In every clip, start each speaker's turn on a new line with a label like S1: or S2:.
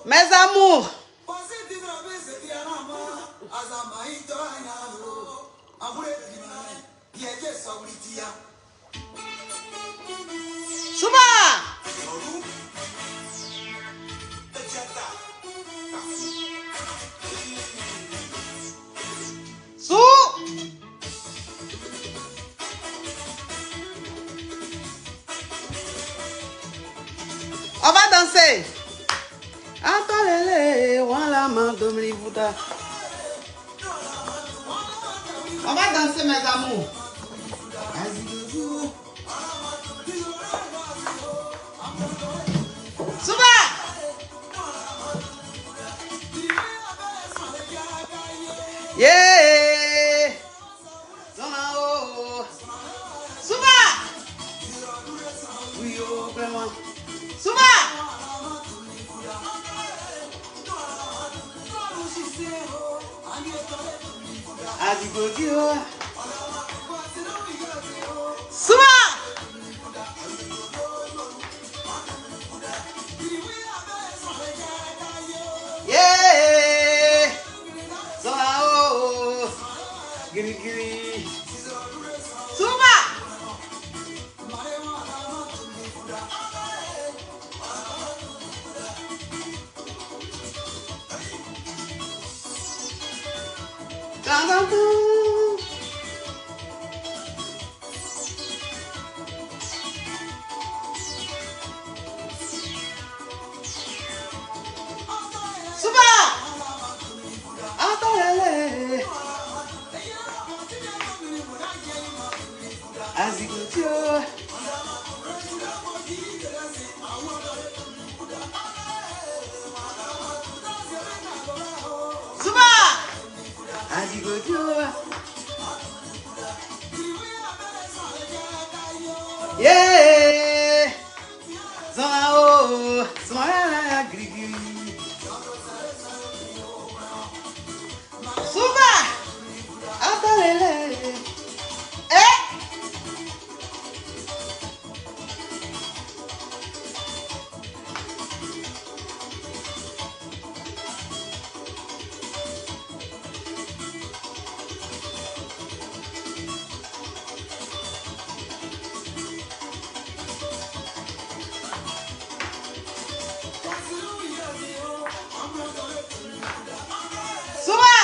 S1: Mes amours. Souba. On va danser. On va danser, mes amours. Souba. Yeah. Souba. Oui, oh, vraiment. Souba. Souba. Yeah. Giri giri. Souba. Yeah. Souba.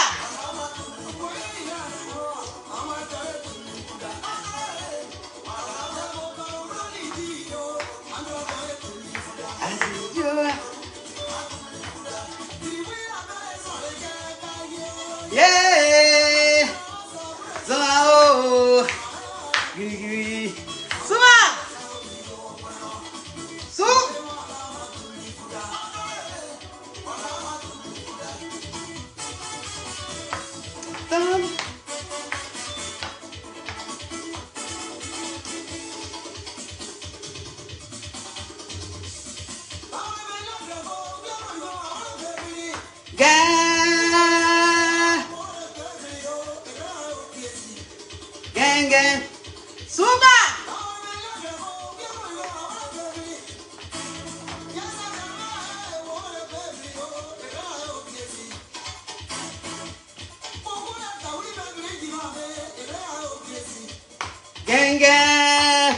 S1: Yeah. Zalao. Giri giri. Souba. Gang gang. Souba. Gang gang.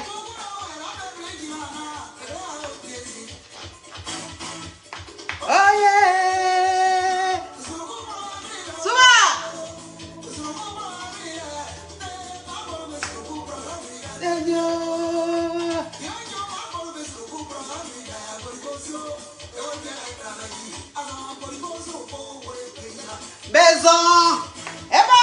S1: Oh yeah. Souba. Beson. Eba.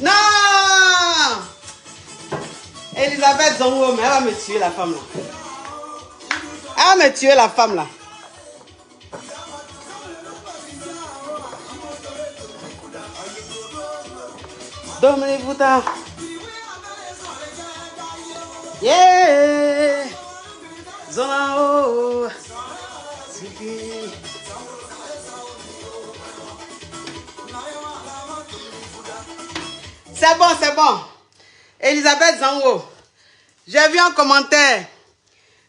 S1: Non. Elisabeth Zongo, mais elle va me tuer la femme là. Elle va me tuer la femme là. Dominique Bouta. Yeah. Zonao. C'est bon, c'est bon. Elisabeth Zango, j'ai vu un commentaire.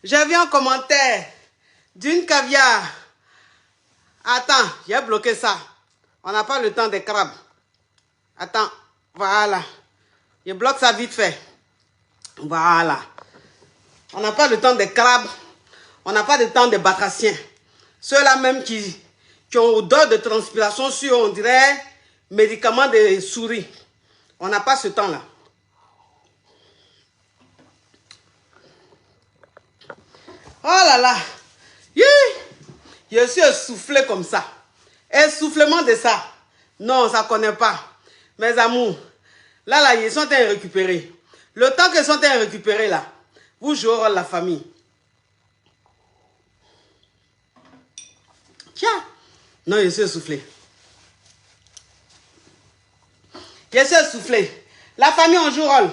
S1: J'ai vu un commentaire d'une caviar. Attends, j'ai bloqué ça. On n'a pas le temps des crabes. Attends, voilà. Je bloque ça vite fait. Voilà. On n'a pas le temps des crabes. On n'a pas le temps des batraciens. Ceux-là même qui ont odeur de transpiration sur, on dirait, médicaments de souris. On n'a pas ce temps-là. Oh là là. Je suis essoufflé comme ça. Essoufflement de ça. Non, ça ne connaît pas. Mes amours. Là, ils sont en train de récupérer. Le temps qu'ils sont en train de récupérer, là, vous jouerez la famille. Tiens. Non, je suis essoufflé. Je suis essoufflé. La famille, on joue rôle.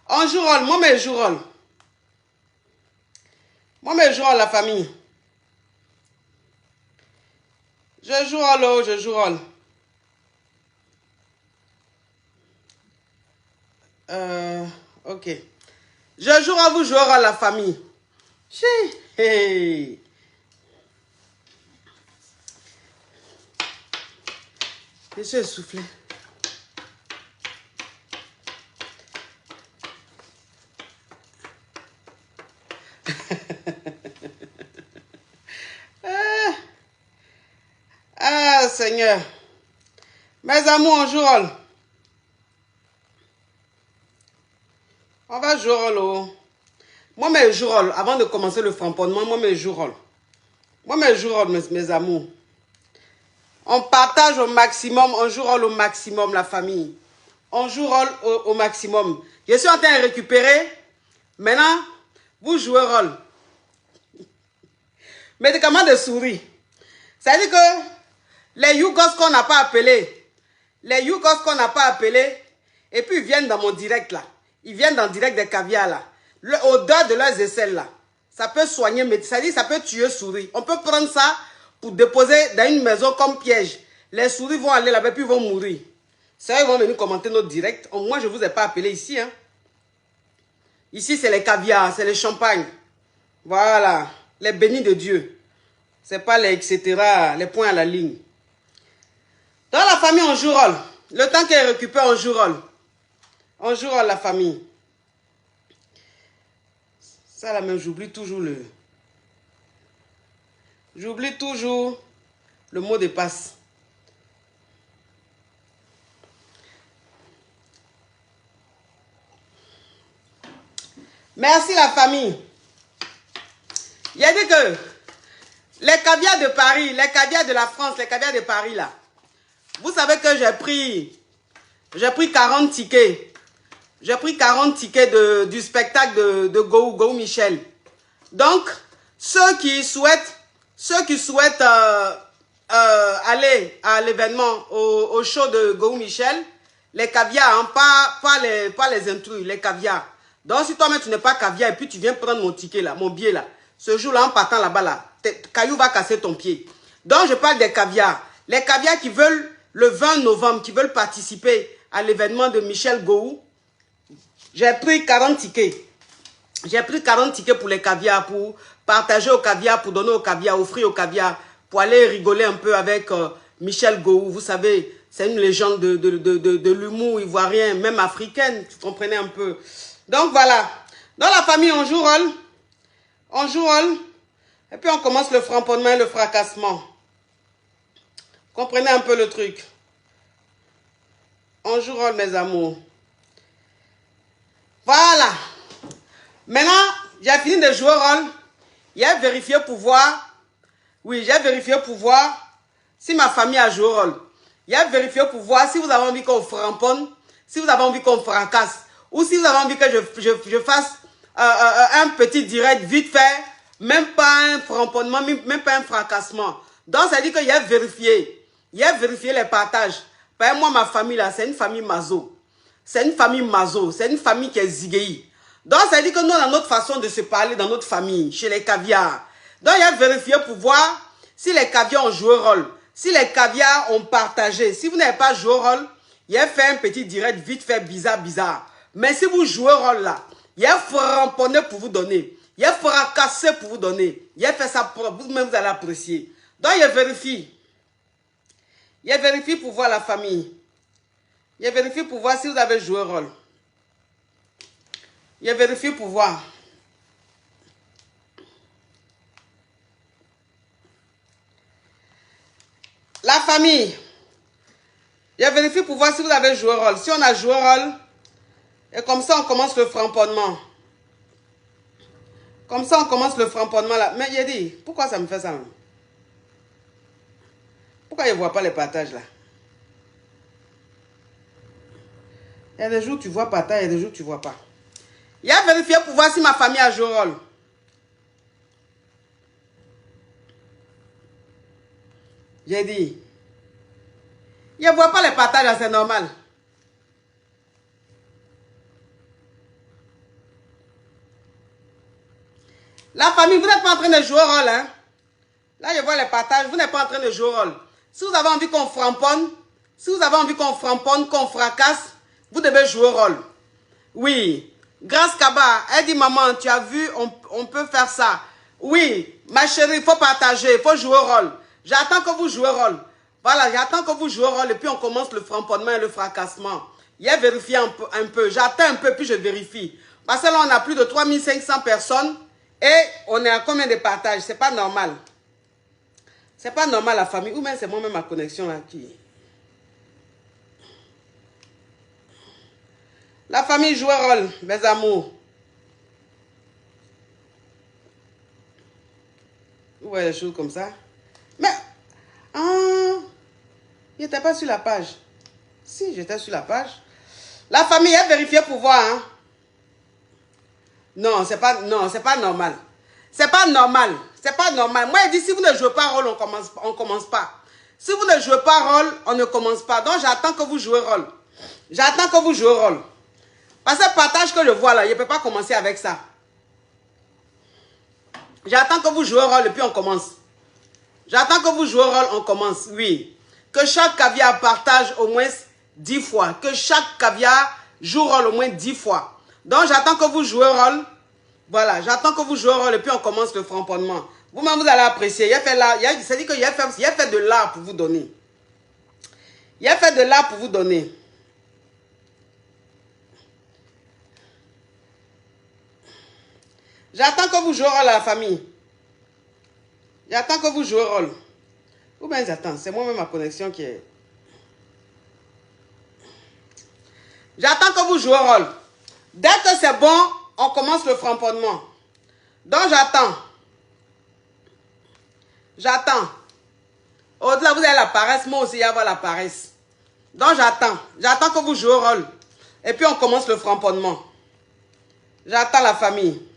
S1: On joue rôle. Moi, je joue rôle. Moi, je joue rôle, la famille. Je joue rôle, je joue rôle. Ok. Je joue à vous jouer à la famille. Hey. Je suis essoufflé. Ah, Seigneur. Mes amours, on joue rôle. On va jouer rôle. Moi, je joue rôle. Avant de commencer le framponnement, moi, je joue rôle. Moi, je joue rôle, mes amours. On partage au maximum, on joue rôle au maximum, la famille. On joue rôle au maximum. Je suis en train de récupérer. Maintenant, vous jouez rôle. Médicaments de souris. C'est-à-dire que les Yougos qu'on n'a pas appelés, et puis ils viennent dans mon direct là. Ils viennent dans le direct des caviars là. L'odeur de leurs aisselles là. Ça peut soigner, mais c'est-à-dire ça peut tuer souris. On peut prendre ça pour déposer dans une maison comme piège. Les souris vont aller là-bas puis ils vont mourir. C'est eux, ils vont venir commenter notre direct. Moi, je ne vous ai pas appelé ici. Hein. Ici, c'est les caviars, c'est les champagnes. Voilà. Les bénis de Dieu. Ce n'est pas les etc. Les points à la ligne. Dans la famille, on joue rôle. Le temps qu'elle récupère, on joue rôle. On joue rôle, la famille. Ça, là même, j'oublie toujours le... J'oublie toujours le mot de passe. Merci, la famille. Il a dit que les caviars de Paris, les caviars de la France, les caviars de Paris, là, vous savez que j'ai pris 40 tickets. J'ai pris 40 tickets du spectacle de Gou Michel. Donc, ceux qui souhaitent aller à l'événement, au show de Gou Michel, les caviars, hein, pas les intrus, les caviars. Donc, si toi-même tu n'es pas caviar et puis tu viens prendre mon ticket là, mon billet là, ce jour-là, en partant là-bas là, caillou va casser ton pied. Donc, je parle des caviars. Les caviars qui veulent, le 20 novembre, qui veulent participer à l'événement de Michel Gou. J'ai pris 40 tickets. J'ai pris 40 tickets pour les caviars, pour partager au caviar, pour donner au caviar, offrir au caviar, pour aller rigoler un peu avec Michel Gou. Vous savez, c'est une légende de l'humour ivoirien, même africaine, vous comprenez un peu. Donc voilà, dans la famille, on joue rôle. On joue rôle. Et puis on commence le framponnement et le fracassement. Comprenez un peu le truc. On joue rôle, mes amours. Voilà. Maintenant, j'ai fini de jouer rôle. J'ai vérifié pour voir. Oui, j'ai vérifié pour voir si ma famille a joué rôle. J'ai vérifié pour voir si vous avez envie qu'on framponne. si vous avez envie qu'on fracasse, ou si vous avez envie que je fasse un petit direct vite fait, même pas un framponnement, même pas un fracassement. Donc, ça dit qu'il y a vérifié. Il y a vérifié les partages. Par exemple, moi, ma famille, là, c'est une famille mazo. C'est une famille mazo. C'est une famille qui est ziguéi. Donc, ça dit que nous, on a notre façon de se parler dans notre famille, chez les caviars. Donc, il y a vérifié pour voir si les caviars ont joué rôle. Si les caviars ont partagé. Si vous n'avez pas joué rôle, il a fait un petit direct vite fait bizarre. Mais si vous jouez rôle là, il a framponné pour vous donner. Il a fracassé pour vous donner. Il a fait ça pour vous-même, vous allez apprécier. Donc, il vérifie. Il vérifie pour voir la famille. Il vérifie pour voir si vous avez joué rôle. Il vérifie pour voir. La famille. Il vérifie pour voir si vous avez joué rôle. Si on a joué rôle, et comme ça, on commence le framponnement. Comme ça, on commence le framponnement là. Mais il dit, pourquoi ça me fait ça? Pourquoi il ne voit pas les partages là? Il y a des jours où tu vois partage, il y a des jours où tu ne vois pas. Il a vérifié pour voir si ma famille a joué rôle. J'ai dit, il ne voit pas les partages là, c'est normal. La famille, vous n'êtes pas en train de jouer rôle, hein? Là, je vois les partages, vous n'êtes pas en train de jouer rôle. Si vous avez envie qu'on framponne, qu'on fracasse, vous devez jouer rôle. Oui. Grâce Kaba, elle dit, maman, tu as vu, on peut faire ça. Oui, ma chérie, il faut partager, il faut jouer rôle. J'attends que vous jouez rôle. Voilà, j'attends que vous jouez rôle et puis on commence le framponnement et le fracassement. Il a vérifié un peu. J'attends un peu, puis je vérifie. Parce que là, on a plus de 3500 personnes et on est à combien de partages? C'est pas normal. C'est pas normal la famille. Ou même c'est moi-même ma connexion là qui... La famille joue un rôle, mes amours. Vous voyez les choses comme ça. Mais, il n'était pas sur la page. Si, j'étais sur la page. La famille a vérifié pour voir. Hein? Non, c'est pas normal. C'est pas normal. C'est pas normal. Moi, il dit, si vous ne jouez pas rôle, on commence pas. Si vous ne jouez pas rôle, on ne commence pas. Donc, j'attends que vous jouez rôle. J'attends que vous jouez rôle. Parce que le partage que je vois là, je ne peux pas commencer avec ça. J'attends que vous jouez rôle et puis on commence. J'attends que vous jouez rôle, on commence. Oui. Que chaque caviar partage au moins 10 fois. Que chaque caviar joue rôle au moins 10 fois. Donc, j'attends que vous jouez rôle. Voilà, j'attends que vous jouez rôle et puis on commence le framponnement. Vous-même, vous allez apprécier. Il a fait là, c'est-à-dire qu'il a fait de l'art pour vous donner. Il a fait de l'art pour vous donner. J'attends que vous jouez rôle à la famille. J'attends que vous jouez rôle. Ou bien j'attends, c'est moi-même ma connexion qui est... J'attends que vous jouez rôle. Dès que c'est bon, on commence le framponnement. Donc j'attends. J'attends. Au-delà, vous avez la paresse, moi aussi, il y a la paresse. Donc j'attends. J'attends que vous jouez rôle. Et puis on commence le framponnement. J'attends la famille.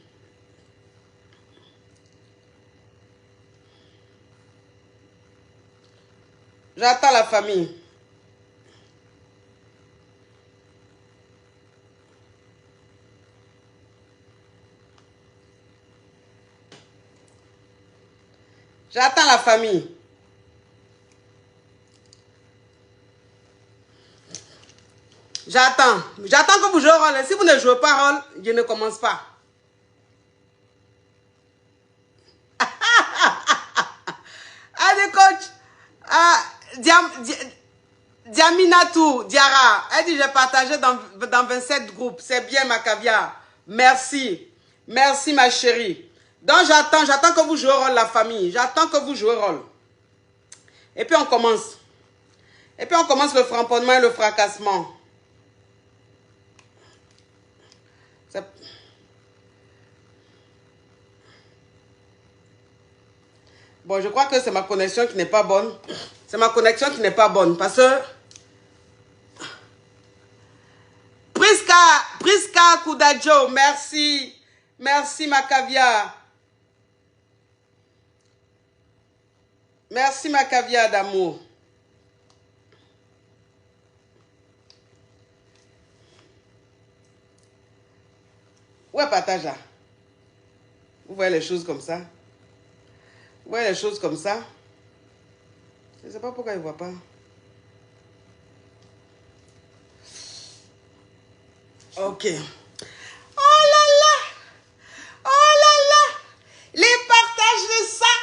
S1: J'attends la famille. J'attends la famille. J'attends. J'attends que vous jouez rôle. Si vous ne jouez pas rôle, je ne commence pas. Allez, coach. Diaminatou, Diara, elle dit j'ai partagé dans 27 groupes. C'est bien ma caviar. Merci. Merci ma chérie. Donc j'attends que vous jouez rôle la famille. J'attends que vous jouez rôle. Et puis on commence. Et puis on commence le framponnement et le fracassement. Bon, je crois que c'est ma connexion qui n'est pas bonne. C'est ma connexion qui n'est pas bonne parce que Priska Kudajo, merci. Merci ma caviar. Merci ma caviar d'amour. Où est partage là? Vous voyez les choses comme ça? Vous voyez les choses comme ça? Je ne sais pas pourquoi il ne voit pas. Ok. Oh là là! Oh là là! Les partages de ça!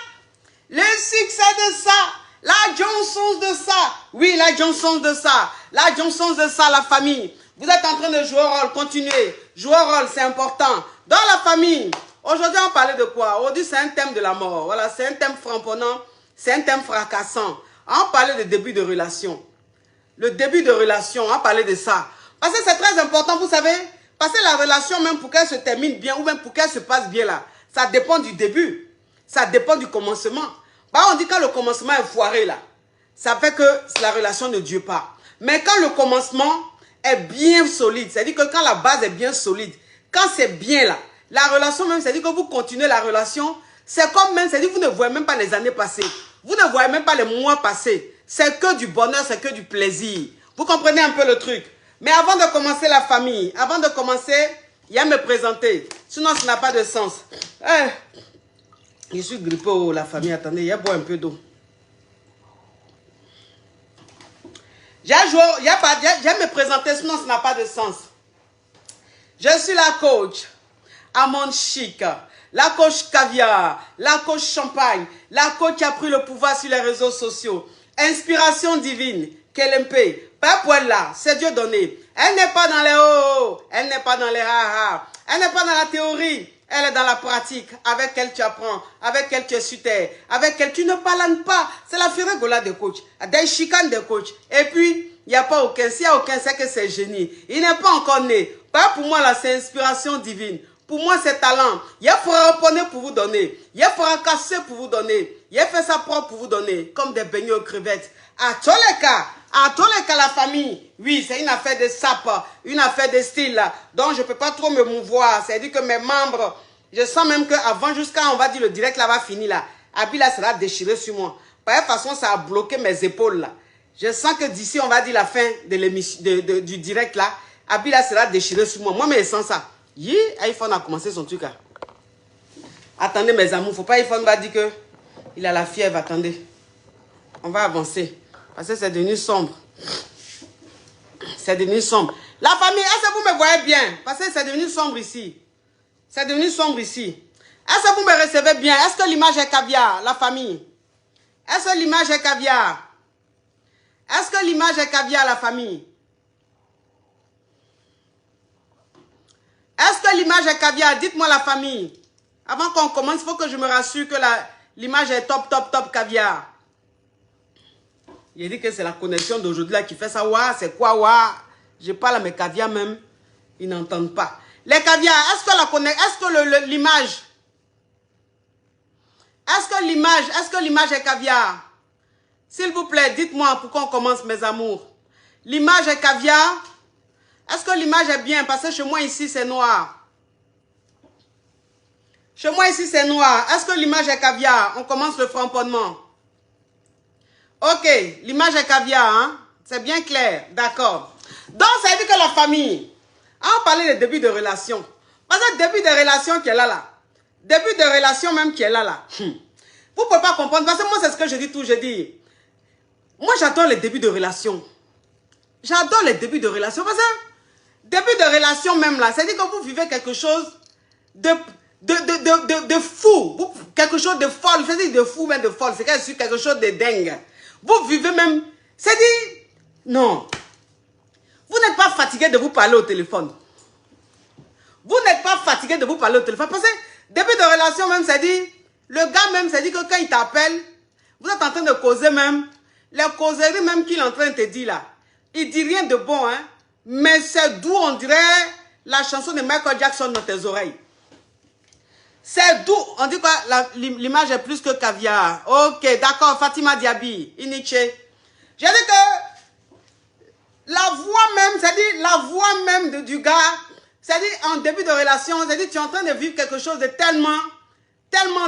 S1: Le succès de ça! La Johnson de ça! Oui, la Johnson de ça! La Johnson de ça, la famille! Vous êtes en train de jouer au rôle, continuez. Jouer au rôle, c'est important. Dans la famille, aujourd'hui, on parlait de quoi? Aujourd'hui, c'est un thème de la mort. Voilà, c'est un thème frapponnant, c'est un thème fracassant. On parlait de début de relation. Le début de relation, on parlait de ça. Parce que c'est très important, vous savez, parce que la relation, même pour qu'elle se termine bien, ou même pour qu'elle se passe bien là, ça dépend du début. Ça dépend du commencement. Bah, on dit quand le commencement est foiré là, ça fait que la relation ne dure pas. Mais quand le commencement est bien solide, c'est-à-dire que quand la base est bien solide, quand c'est bien là, la relation même, c'est-à-dire que vous continuez la relation, c'est comme même, c'est-à-dire que vous ne voyez même pas les années passées, vous ne voyez même pas les mois passés, c'est que du bonheur, c'est que du plaisir. Vous comprenez un peu le truc? Mais avant de commencer la famille, avant de commencer, il y a me présenter, sinon ça n'a pas de sens. Je suis grippé, oh, la famille, attendez, il y a boire un peu d'eau. J'ai me présenter, sinon ça n'a pas de sens. Je suis la coach Amande Chic, la coach caviar, la coach champagne, la coach qui a pris le pouvoir sur les réseaux sociaux. Inspiration divine, KLMP, pas pour elle là, c'est Dieu donné. Elle n'est pas dans les hauts, elle n'est pas dans les ha-ha, elle n'est pas dans la théorie. Elle est dans la pratique, avec elle tu apprends, avec elle tu es sur terre, avec elle tu ne parles pas. C'est la firagola des coachs, des chicanes des coachs. Et puis, il n'y a pas aucun, s'il n'y a aucun, c'est que c'est génie. Il n'est pas encore né. Pas pour moi là, c'est inspiration divine. Pour moi, c'est talent. Il fera reponner pour vous donner. Il fera casser pour vous donner. Il fait ça propre pour vous donner, comme des beignets aux crevettes. À tous les cas, la famille, oui, c'est une affaire de sap, une affaire de style, là, donc je ne peux pas trop me mouvoir. C'est-à-dire que mes membres, je sens même qu'avant, jusqu'à, on va dire, le direct là va finir là, Abi là sera déchiré sur moi. Par toute façon, ça a bloqué mes épaules là. Je sens que d'ici, on va dire la fin de l'émission, du direct là, Abi là sera déchiré sur moi. Moi, mais sans ça. iPhone a commencé son truc là. Attendez mes amours, faut pas iPhone va dire que il a la fièvre, attendez. On va avancer. Parce que c'est devenu sombre. C'est devenu sombre. La famille, est-ce que vous me voyez bien? Parce que c'est devenu sombre ici. C'est devenu sombre ici. Est-ce que vous me recevez bien? Est-ce que l'image est caviar, la famille? Est-ce que l'image est caviar? Est-ce que l'image est caviar, la famille? Est-ce que l'image est caviar? Dites-moi la famille. Avant qu'on commence, il faut que je me rassure que l'image est top, top, top caviar. Il dit que c'est la connexion d'aujourd'hui là qui fait ça. Ouah, c'est quoi, ouah? Je parle à mes caviars même. Ils n'entendent pas. Les caviars, est-ce que la connexion, est-ce que l'image, est-ce que l'image est caviar? S'il vous plaît, dites-moi pourquoi on commence, mes amours. L'image est caviar? Est-ce que l'image est bien? Parce que chez moi ici, c'est noir. Chez moi ici, c'est noir. Est-ce que l'image est caviar? On commence le framponnement. Ok, l'image est caviar, hein? C'est bien clair, d'accord. Donc, ça veut dire que la famille, on parlait de début de relation. Parce que début de relation qui est là. Début de relation même qui est là. Vous ne pouvez pas comprendre. Parce que moi, c'est ce que je dis tout, je dis. Moi, j'adore les débuts de relation. J'adore les débuts de relation. Parce que début de relation même là, c'est-à-dire que vous vivez quelque chose de fou. Quelque chose de folle. C'est-à-dire de fou, même de folle. C'est quelque chose de dingue. Vous vivez même, c'est-à-dire, non. Vous n'êtes pas fatigué de vous parler au téléphone. Vous n'êtes pas fatigué de vous parler au téléphone. Parce que début de relation même, c'est-à-dire, le gars même, c'est-à-dire que quand il t'appelle, vous êtes en train de causer même, les causeries même qu'il est en train de te dire là, il dit rien de bon, hein, mais c'est d'où on dirait la chanson de Michael Jackson dans tes oreilles. C'est d'où, on dit quoi, l'image est plus que caviar. Ok, d'accord, Fatima Diaby, Iniche. J'ai dit que la voix même, c'est-à-dire la voix même du gars, c'est-à-dire en début de relation, c'est-à-dire tu es en train de vivre quelque chose de tellement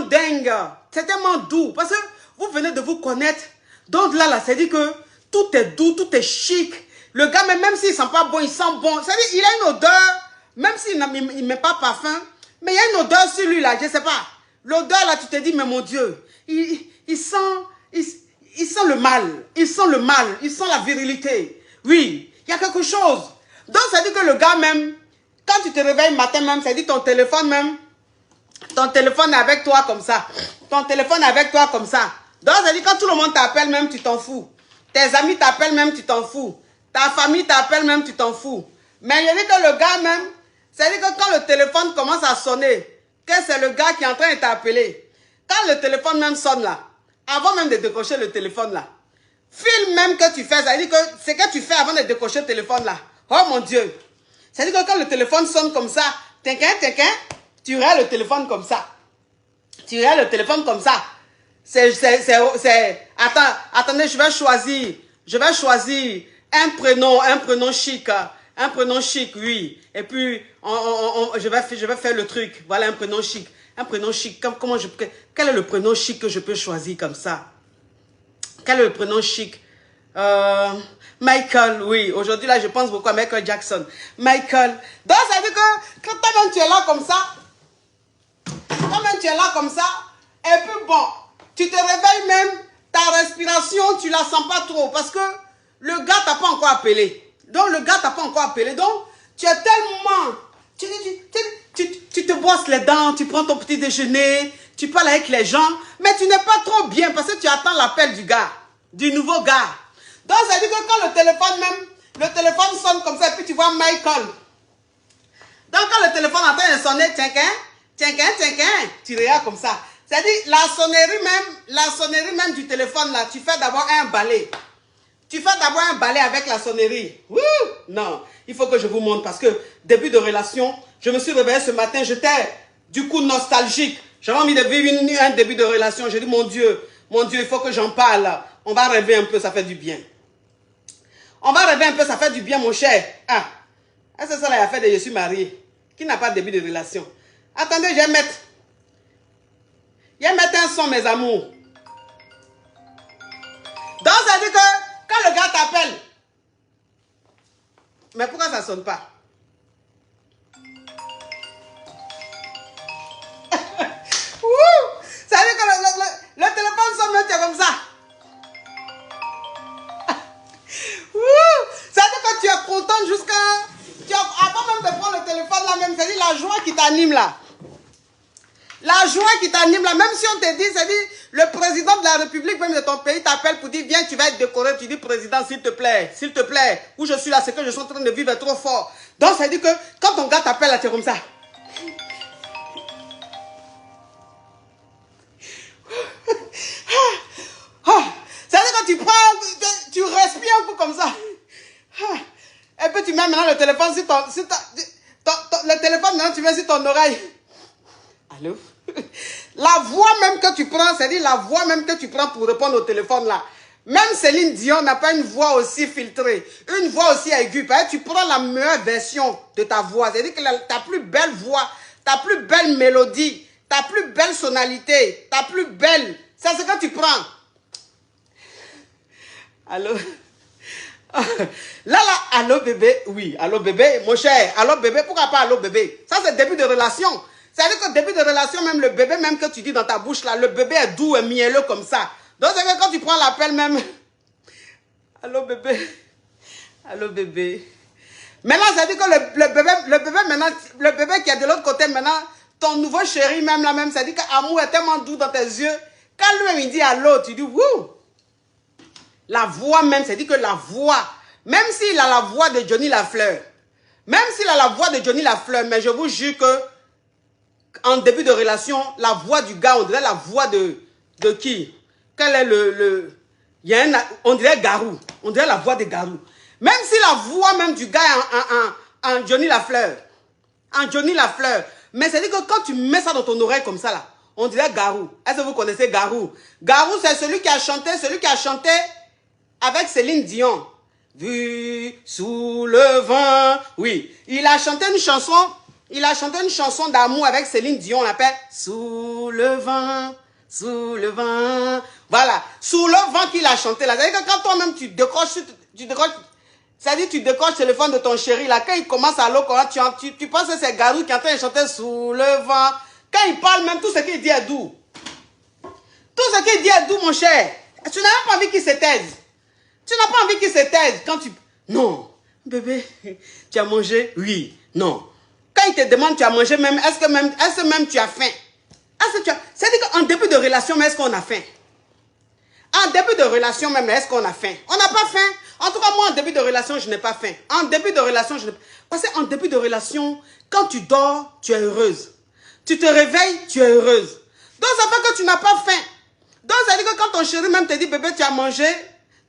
S1: dingue. C'est tellement doux. Parce que vous venez de vous connaître. Donc là, c'est-à-dire que tout est doux, tout est chic. Le gars, même s'il ne sent pas bon, il sent bon. C'est-à-dire qu'il a une odeur, même s'il ne met pas parfum, mais il y a une odeur sur lui là, je ne sais pas. L'odeur là, tu te dis, mais mon Dieu, il sent le mal. Il sent le mal. Il sent la virilité. Oui, il y a quelque chose. Donc, ça dit que le gars même, quand tu te réveilles le matin même, ça dit ton téléphone même, ton téléphone est avec toi comme ça. Ton téléphone est avec toi comme ça. Donc, ça dit quand tout le monde t'appelle même, tu t'en fous. Tes amis t'appellent même, tu t'en fous. Ta famille t'appelle même, tu t'en fous. Mais il dit que le gars même, ça dit que quand le téléphone commence à sonner, que c'est le gars qui est en train de t'appeler. Quand le téléphone même sonne là, avant même de décrocher le téléphone là, filme même que tu fais, ça dit que ce que tu fais avant de décrocher le téléphone là. Oh mon Dieu. Ça dit que quand le téléphone sonne comme ça, tu regardes le téléphone comme ça. Tu regardes le téléphone comme ça. Attendez, je vais choisir un prénom chic. Un prénom chic, oui. Et puis, je vais faire le truc. Voilà un prénom chic. Un prénom chic. Quel est le prénom chic que je peux choisir comme ça? Quel est le prénom chic? Michael, oui. Aujourd'hui, là, je pense beaucoup à Michael Jackson. Michael. Donc, ça veut dire que quand toi-même, tu es là comme ça, et puis bon, tu te réveilles même, ta respiration, tu la sens pas trop, parce que le gars t'a pas encore appelé. Donc, tu es tellement... Tu te brosses les dents, tu prends ton petit déjeuner, tu parles avec les gens, mais tu n'es pas trop bien, parce que tu attends l'appel du gars, du nouveau gars. Donc, ça veut dire que quand le téléphone sonne comme ça, et puis tu vois Michael. Donc, quand le téléphone est en train de sonner, tu regardes comme ça. C'est-à-dire, la sonnerie même du téléphone, là, tu fais d'abord un balai. Tu fais d'abord un balai avec la sonnerie. Wouh! Non, il faut que je vous montre, parce que début de relation, je me suis réveillé ce matin, j'étais du coup nostalgique. J'avais envie de vivre un début de relation. J'ai dit, mon Dieu, il faut que j'en parle. On va rêver un peu, ça fait du bien. On va rêver un peu, ça fait du bien, mon cher. Ah, c'est ça l'affaire de je suis marié. Qui n'a pas de début de relation? Attendez, je vais mettre un son, mes amours. Donc, ça dit que quand le gars t'appelle, mais pourquoi ça ne sonne pas? Ça veut dire que le téléphone sonne, tu es comme ça. Ça veut dire que tu es content jusqu'à... Avant même de prendre le téléphone là même, c'est-à-dire la joie qui t'anime là. La joie qui t'anime là, même si on te dit, c'est-à-dire le président de la République même de ton pays t'appelle pour dire, viens, tu vas être décoré, tu dis, président, s'il te plaît, où je suis là, c'est que je suis en train de vivre trop fort. Donc, ça veut dire que quand ton gars t'appelle là, tu es comme ça. Ça veut dire que tu prends, tu respires un peu comme ça. Et puis tu mets maintenant le téléphone sur le téléphone maintenant tu mets sur ton oreille. Allô? La voix même que tu prends, c'est-à-dire la voix même que tu prends pour répondre au téléphone là. Même Céline Dion n'a pas une voix aussi filtrée, une voix aussi aiguë. Tu prends la meilleure version de ta voix. C'est-à-dire que ta plus belle voix, ta plus belle mélodie, ta plus belle sonalité, ta plus belle. C'est ce que tu prends. Allô? Là, allô bébé, oui, allô bébé, mon cher, allô bébé, pourquoi pas allô bébé? Ça, c'est début de relation. C'est-à-dire que début de relation, même le bébé, même que tu dis dans ta bouche, là, le bébé est doux et mielleux comme ça. Donc, c'est que quand tu prends l'appel même, allô bébé, allô bébé. Maintenant, ça dit que le bébé maintenant, le bébé qui est de l'autre côté maintenant, ton nouveau chéri même là même, ça dit que l'amour est tellement doux dans tes yeux, quand lui-même il dit allô, tu dis wouh. La voix même, c'est dit que la voix, même s'il a la voix de Johnny Lafleur, mais je vous jure que en début de relation, la voix du gars, on dirait la voix de qui? Quel est on dirait Garou, on dirait la voix de Garou. Même si la voix même du gars est en Johnny Lafleur, mais c'est dit que quand tu mets ça dans ton oreille comme ça là, on dirait Garou. Est-ce que vous connaissez Garou? Garou, c'est celui qui a chanté avec Céline Dion. vu sous le vent. Oui, il a chanté une chanson d'amour avec Céline Dion, on l'appelle Sous le vent, sous le vent. Voilà, sous le vent qu'il a chanté là. C'est-à-dire que quand toi-même tu décroches, c'est-à-dire tu décroches le téléphone de ton chéri là, quand il commence à l'eau, tu penses que c'est Garou qui est en train de chanter sous le vent. Quand il parle même, tout ce qu'il dit est doux. Tout ce qu'il dit est doux, mon cher. Tu n'as même pas envie qu'il se taise. Tu n'as pas envie qu'il se taise quand tu... Non. Bébé, tu as mangé? Oui. Non. Quand il te demande tu as mangé même, est-ce que même tu as faim? C'est-à-dire qu'en début de relation, mais est-ce qu'on a faim? En début de relation même, est-ce qu'on a faim? On n'a pas faim. En tout cas, moi, en début de relation, je n'ai pas faim. En début de relation, je n'ai pas... Parce qu'en début de relation, quand tu dors, tu es heureuse. Tu te réveilles, tu es heureuse. Donc, ça fait que tu n'as pas faim. Donc, ça veut dire que quand ton chéri même te dit, bébé, tu as mangé,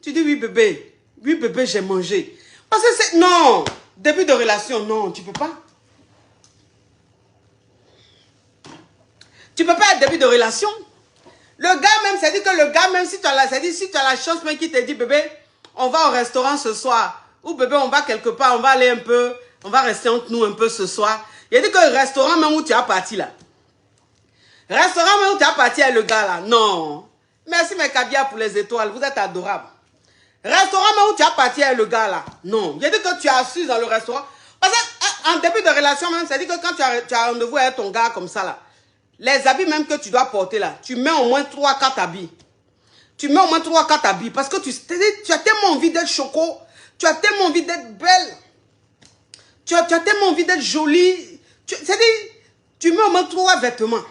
S1: tu dis, oui, bébé, j'ai mangé. Parce que c'est... Non, début de relation, non, tu ne peux pas. Tu ne peux pas être début de relation. Le gars même, c'est-à-dire que le gars même, si tu as la chance même qui te dit, bébé, on va au restaurant ce soir, ou bébé, on va quelque part, on va aller un peu, on va rester entre nous un peu ce soir. Il a dit que le restaurant même où tu as parti là, restaurant même où tu as parti avec le gars là, non. Merci mes caviar pour les étoiles, vous êtes adorables. Restaurant même où tu as parti avec le gars là, non. Il a dit que tu as assis dans le restaurant. Parce qu'en début de relation même, c'est-à-dire que quand tu as rendez-vous avec ton gars comme ça là, les habits même que tu dois porter là, tu mets au moins 3-4 habits. Tu mets au moins 3-4 habits parce que tu as tellement envie d'être choco, tu as tellement envie d'être belle, tu as tellement envie d'être jolie. C'est-à-dire, tu mets au moins 3 vêtements.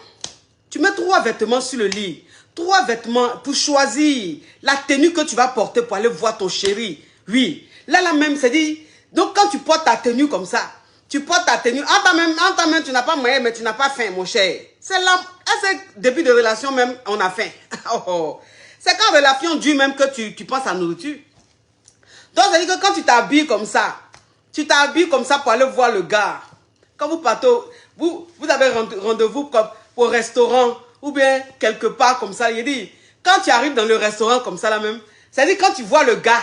S1: Tu mets 3 vêtements sur le lit. 3 vêtements pour choisir la tenue que tu vas porter pour aller voir ton chéri. Oui, là même, c'est-à-dire, donc quand tu portes ta tenue comme ça, tu portes ta tenue, en ta main, tu n'as pas moyen, mais tu n'as pas faim, mon cher. C'est là, à ce début de relation même, on a faim. C'est quand relation dure même que tu penses à nourriture. Donc, ça veut dire que quand tu t'habilles comme ça pour aller voir le gars. Quand vous partez, vous avez rendez-vous au restaurant ou bien quelque part comme ça. Il dit, quand tu arrives dans le restaurant comme ça là même, c'est-à-dire quand tu vois le gars,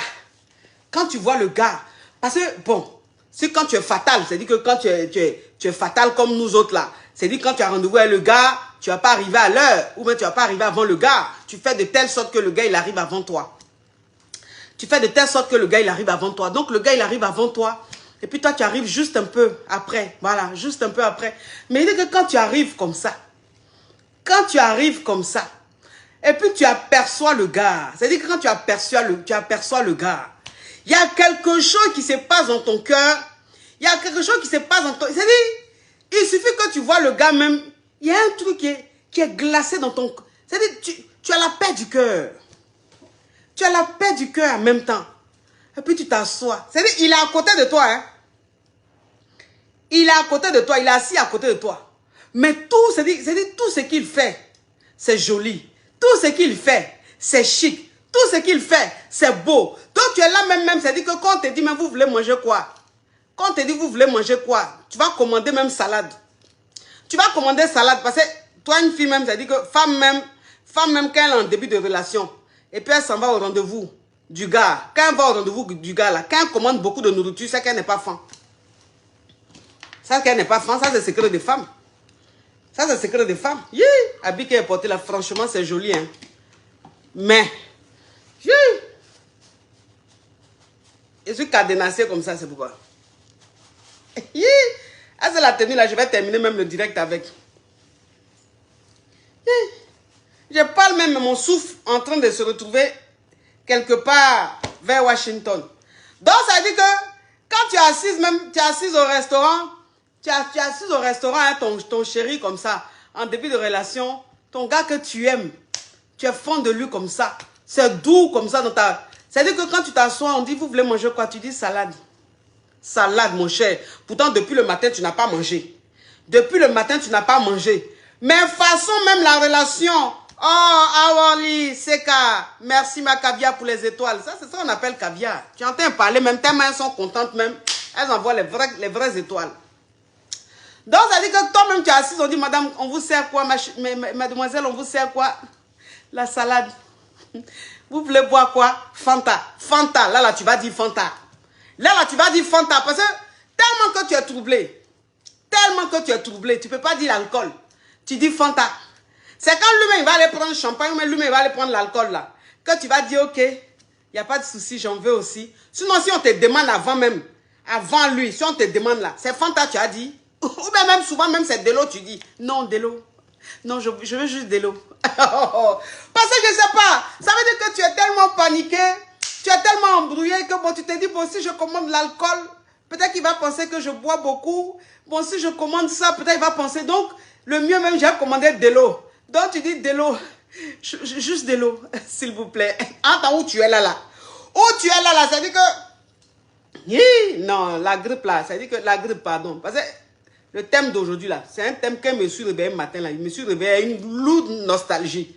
S1: parce que bon, c'est quand tu es fatal, c'est-à-dire que quand tu es fatal comme nous autres là, c'est-à-dire quand tu as rendez-vous avec le gars, tu ne vas pas arriver à l'heure, ou bien tu ne vas pas arriver avant le gars. Tu fais de telle sorte que le gars il arrive avant toi. Tu fais de telle sorte que le gars il arrive avant toi. Donc le gars il arrive avant toi. Et puis toi tu arrives juste un peu après. Voilà, juste un peu après. Mais il dit que quand tu arrives comme ça, et puis tu aperçois le gars, c'est-à-dire que quand tu aperçois le gars, il y a quelque chose qui se passe dans ton cœur. Il y a quelque chose qui se passe dans ton... C'est-à-dire, il suffit que tu vois le gars même, il y a un truc qui est glacé dans ton... C'est-à-dire, tu as la paix du cœur. Tu as la paix du cœur en même temps. Et puis tu t'assois. C'est-à-dire, il est à côté de toi. Hein? Il est à côté de toi. Il est assis à côté de toi. Mais tout, c'est-à-dire tout ce qu'il fait, c'est joli. Tout ce qu'il fait, c'est chic. Tout ce qu'il fait, c'est beau. Donc tu es là même, c'est-à-dire que quand on te dit, mais vous voulez manger quoi? Quand on te dit, vous voulez manger quoi? Tu vas commander même salade. Tu vas commander salade parce que toi, une fille même, c'est-à-dire que femme même, quand elle est en début de relation, et puis elle s'en va au rendez-vous du gars. Quand elle va au rendez-vous du gars, là, quand elle commande beaucoup de nourriture, c'est qu'elle n'est pas faim. Ça, qu'elle n'est pas faim, ça, c'est le secret des femmes. Ça, c'est le secret des femmes. Yeah. Habit qu'elle est portée là, franchement, c'est joli. Hein. Mais, yeah. Je suis cadenassé comme ça, c'est pourquoi. Yeah. Ah, c'est la tenue là, je vais terminer même le direct avec. Yeah. Je parle même de mon souffle en train de se retrouver quelque part vers Washington. Donc, ça veut dire que quand tu es assise au restaurant, tu es assise au restaurant, hein, ton chéri comme ça, en début de relation, ton gars que tu aimes, tu es fond de lui comme ça, c'est doux comme ça dans ta... C'est-à-dire que quand tu t'assois, on dit, vous voulez manger quoi? Tu dis salade. Salade, mon cher. Pourtant, depuis le matin, tu n'as pas mangé. Depuis le matin, tu n'as pas mangé. Mais façon même la relation. Oh, Awali, Seka, merci ma caviar pour les étoiles. Ça, c'est ça qu'on appelle caviar. Tu entends parler, même tellement elles sont contentes même. Elles envoient les vraies étoiles. Donc, ça dit que toi-même, tu es assise, on dit, madame, on vous sert quoi, mademoiselle, on vous sert quoi? La salade. Vous voulez boire quoi? Fanta. Fanta. Là, tu vas dire Fanta. Là, tu vas dire Fanta. Parce que tellement que tu es troublé. Tellement que tu es troublé. Tu ne peux pas dire l'alcool. Tu dis Fanta. C'est quand lui-même, il va aller prendre le champagne, mais lui-même, il va aller prendre l'alcool, là. Que tu vas dire, OK, il n'y a pas de souci, j'en veux aussi. Sinon, si on te demande avant même, avant lui, si on te demande là, c'est Fanta, tu as dit. Ou bien même souvent, même c'est de l'eau, tu dis. Non, de l'eau. Non, je veux juste de l'eau. Parce que je ne sais pas. Ça veut dire que tu es tellement paniqué, tu es tellement embrouillé que bon, tu te dis, bon, si je commande l'alcool, peut-être qu'il va penser que je bois beaucoup. Bon, si je commande ça, peut-être qu'il va penser. Donc, le mieux même, j'ai commandé de l'eau. Donc, tu dis de l'eau. Juste de l'eau, s'il vous plaît. Entends où tu es là. Où tu es là, ça veut dire que... Non, la grippe là, ça veut dire que la grippe, pardon. Parce que le thème d'aujourd'hui là, c'est un thème que je me suis réveillé matin là. Je me suis réveillé avec une lourde nostalgie.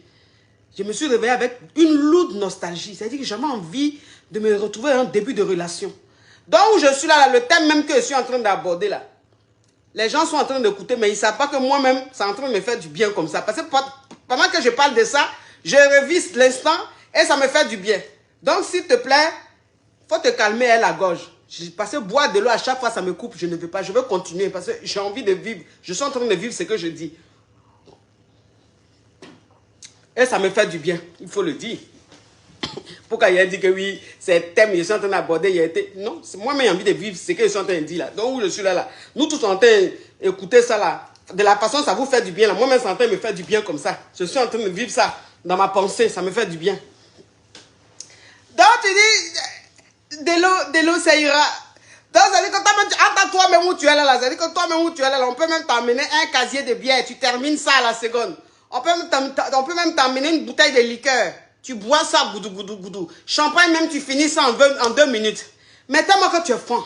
S1: Je me suis réveillé avec une lourde nostalgie. C'est-à-dire que j'avais envie de me retrouver en début de relation. Donc où je suis là, le thème même que je suis en train d'aborder là. Les gens sont en train d'écouter, mais ils ne savent pas que moi-même, c'est en train de me faire du bien comme ça. Parce que pendant que je parle de ça, je révise l'instant et ça me fait du bien. Donc, s'il te plaît, il faut te calmer à la gorge. Parce que boire de l'eau à chaque fois, ça me coupe. Je ne veux pas. Je veux continuer parce que j'ai envie de vivre. Je suis en train de vivre ce que je dis. Et ça me fait du bien. Il faut le dire. Pourquoi il a dit que oui, c'est le thème que je suis en train d'aborder, il a été... Non, c'est moi-même j'ai envie de vivre ce que je suis en train de dire là. Donc où je suis là. Nous tous en train d'écouter ça là. De la façon ça vous fait du bien là. Moi-même c'est en train de me faire du bien comme ça. Je suis en train de vivre ça dans ma pensée. Ça me fait du bien. Donc tu dis, de l'eau ça ira. Donc ça veut dire que toi-même où tu es là, ça veut dire que toi-même où tu es là, on peut même t'emmener un casier de bière. Tu termines ça à la seconde. On peut même t'emmener une bouteille de liqueur. Tu bois ça, goudou, goudou, goudou. Champagne même, tu finis ça en 2 minutes. Mais tellement que tu es faim.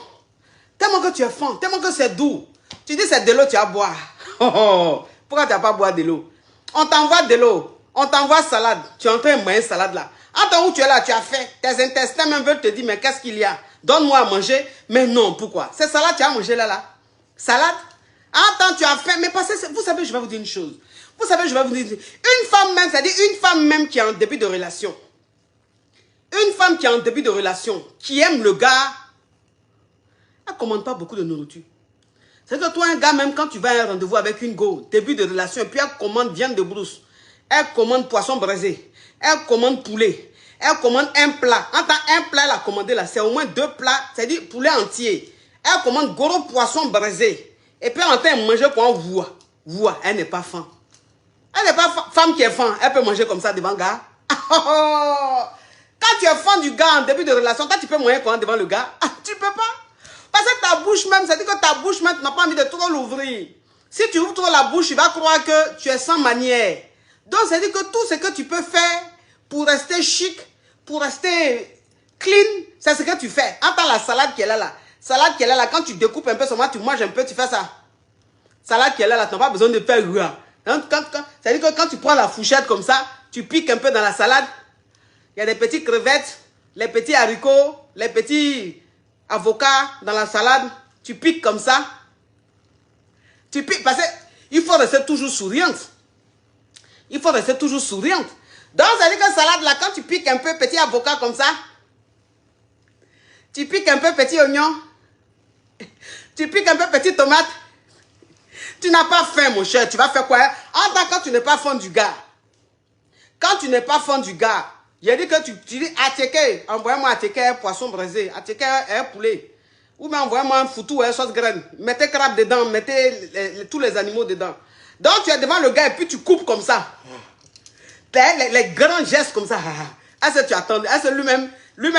S1: Tellement que tu es faim. Tellement que c'est doux. Tu dis c'est de l'eau, tu vas boire. Pourquoi tu n'as pas boire de l'eau? On t'envoie de l'eau. On t'envoie salade. Tu es en train de manger salade là. Attends où tu es là, tu as faim. Tes intestins même veulent te dire, mais qu'est-ce qu'il y a? Donne-moi à manger. Mais non, pourquoi? C'est salade, tu as mangé là. Salade? Attends, tu as faim. Mais parce que vous savez, je vais vous dire une chose. Vous savez, je vais vous dire, une femme même, c'est-à-dire une femme même qui est en début de relation. Une femme qui est en début de relation, qui aime le gars, elle ne commande pas beaucoup de nourriture. C'est que toi, un gars, même quand tu vas à un rendez-vous avec une go, début de relation, et puis elle commande viande de brousse, elle commande poisson braisé, elle commande poulet, elle commande un plat. Entre un plat, elle a commandé là, c'est au moins 2 plats, c'est-à-dire poulet entier. Elle commande gros poisson braisé. Et puis elle est en train de manger pour un voix. Elle n'est pas faim. Elle n'est pas femme qui est faim. Elle peut manger comme ça devant le gars. Quand tu es fan du gars en début de relation, toi tu peux manger comment devant le gars? Tu peux pas. Parce que ta bouche même, ça dit que ta bouche même, tu n'as pas envie de trop l'ouvrir. Si tu ouvres trop la bouche, il va croire que tu es sans manière. Donc ça dit que tout ce que tu peux faire pour rester chic, pour rester clean, c'est ce que tu fais. Entends la salade qui est là. Salade qui est là, quand tu découpes un peu seulement, tu manges un peu, tu fais ça. Salade qui est là, tu n'as pas besoin de faire rire. Ça veut dire que quand tu prends la fourchette comme ça, tu piques un peu dans la salade. Il y a des petites crevettes, les petits haricots, les petits avocats dans la salade. Tu piques comme ça. Tu piques parce qu'il faut rester toujours souriante. Il faut rester toujours souriante. Donc, ça veut dire que salade là, quand tu piques un peu petit avocat comme ça, tu piques un peu petit oignon, tu piques un peu petit tomate. Tu n'as pas faim, mon cher. Tu vas faire quoi? En tant que tu n'es pas fan du gars. Quand tu n'es pas fan du gars, j'ai dit que tu dis attiqué, envoyez-moi attiqué un poisson braisé, attiqué un poulet. Ou bien envoyez-moi un foutou, un sauce graine. Mettez crabe dedans, mettez tous les animaux dedans. Donc tu es devant le gars et puis tu coupes comme ça. Les grands gestes comme ça. Est-ce que tu attends? Est-ce que lui-même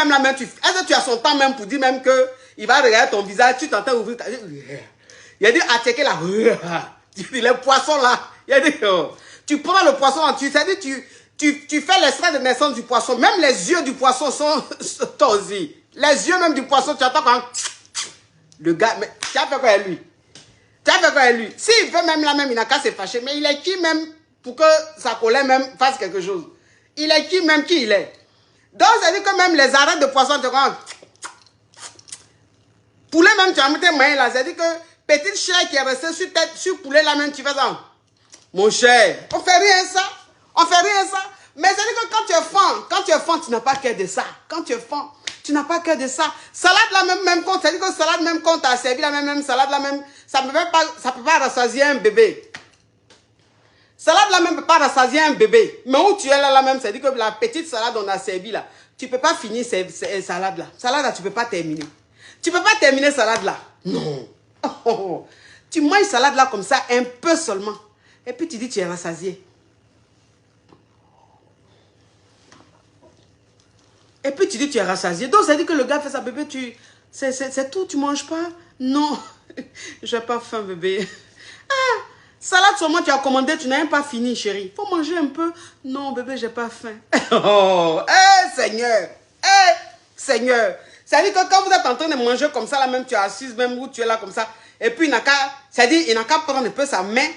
S1: la main, est-ce que tu as son temps même pour dire même que il va regarder ton visage, tu t'entends ouvrir ta... Il a dit, à checker là. Les poissons là. Il a dit, oh. Tu prends le poisson, tu fais l'extrait de naissance du poisson. Même les yeux du poisson sont tosés. Les yeux même du poisson, tu attends quand... Le gars, mais tu as fait quoi avec lui? Tu as fait quoi avec lui? S'il veut même là même, il n'a qu'à se fâcher. Mais il est qui même pour que sa colère même fasse quelque chose? Il est qui même qui il est? Donc, ça dit que même les arêtes de poisson, tu vois. Poulet même, tu as mis tes mains là. Ça dit que petite chair qui est restée sur tête, sur poulet là même, tu fais ça. Mon cher, on fait rien ça. On fait rien ça. Mais c'est-à-dire que quand tu es fan, tu n'as pas cœur de ça. Quand tu es fan, tu n'as pas cœur de ça. Salade là même compte, c'est-à-dire que salade même compte à servi la même salade là même, ça ne peut pas rassasier un bébé. Salade là même ne peut pas rassasier un bébé. Mais où tu es là même, c'est-à-dire que la petite salade on a servi là, tu ne peux pas finir cette salade là. Salade là, tu ne peux pas terminer. Tu ne peux pas terminer salade là. Non. Oh. Tu manges salade là comme ça, un peu seulement. Et puis tu dis tu es rassasié. Et puis tu dis tu es rassasié. Donc ça dit que le gars fait ça, bébé, c'est tout, tu manges pas? Non, j'ai pas faim, bébé. Ah, salade seulement tu as commandé, tu n'as même pas fini, chérie. Faut manger un peu. Non, bébé, j'ai pas faim. Oh, Seigneur. Seigneur. Ça dit que quand vous êtes en train de manger comme ça, là même tu es assise, même où tu es là comme ça. Et puis il n'a qu'à prendre un peu sa main.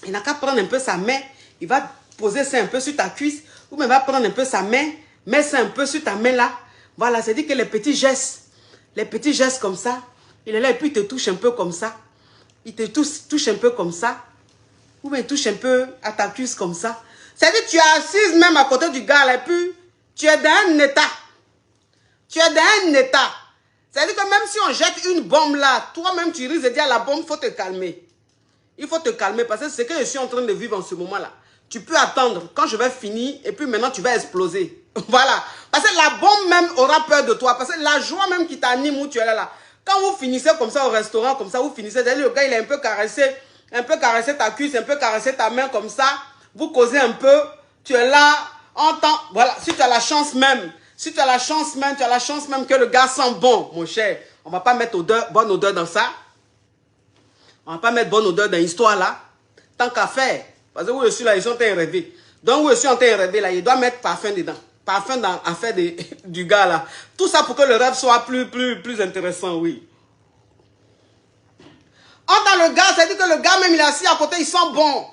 S1: Il n'a qu'à prendre un peu sa main. Il va poser ça un peu sur ta cuisse. Ou même il va prendre un peu sa main. Mets ça un peu sur ta main là. Voilà, c'est-à-dire que les petits gestes comme ça. Il est là et puis il te touche un peu comme ça. Il te touche un peu comme ça. Ou bien il touche un peu à ta cuisse comme ça. C'est-à-dire que tu es assise même à côté du gars là et puis tu es dans un état. Tu es dans un état. C'est-à-dire que même si on jette une bombe là, toi-même tu risques de dire à la bombe, il faut te calmer. Il faut te calmer parce que c'est ce que je suis en train de vivre en ce moment-là. Tu peux attendre quand je vais finir et puis maintenant tu vas exploser. Voilà. Parce que la bombe même aura peur de toi. Parce que la joie même qui t'anime où tu es là. Quand vous finissez comme ça au restaurant, comme ça, vous finissez, le gars il est un peu caressé ta cuisse, un peu caressé ta main comme ça. Vous causez un peu. Tu es là, en temps. Voilà. Si tu as la chance même. Si tu as la chance même que le gars sent bon, mon cher. On ne va pas mettre bonne odeur dans ça. On ne va pas mettre bonne odeur dans l'histoire là. Tant qu'à faire. Parce que où je suis là, ils sont en train de rêver. Donc où je suis en train de rêver là, il doit mettre parfum dedans. Parfum dans l'affaire du gars là. Tout ça pour que le rêve soit plus intéressant, oui. Entends le gars, c'est-à-dire que le gars même il est assis à côté, il sent bon.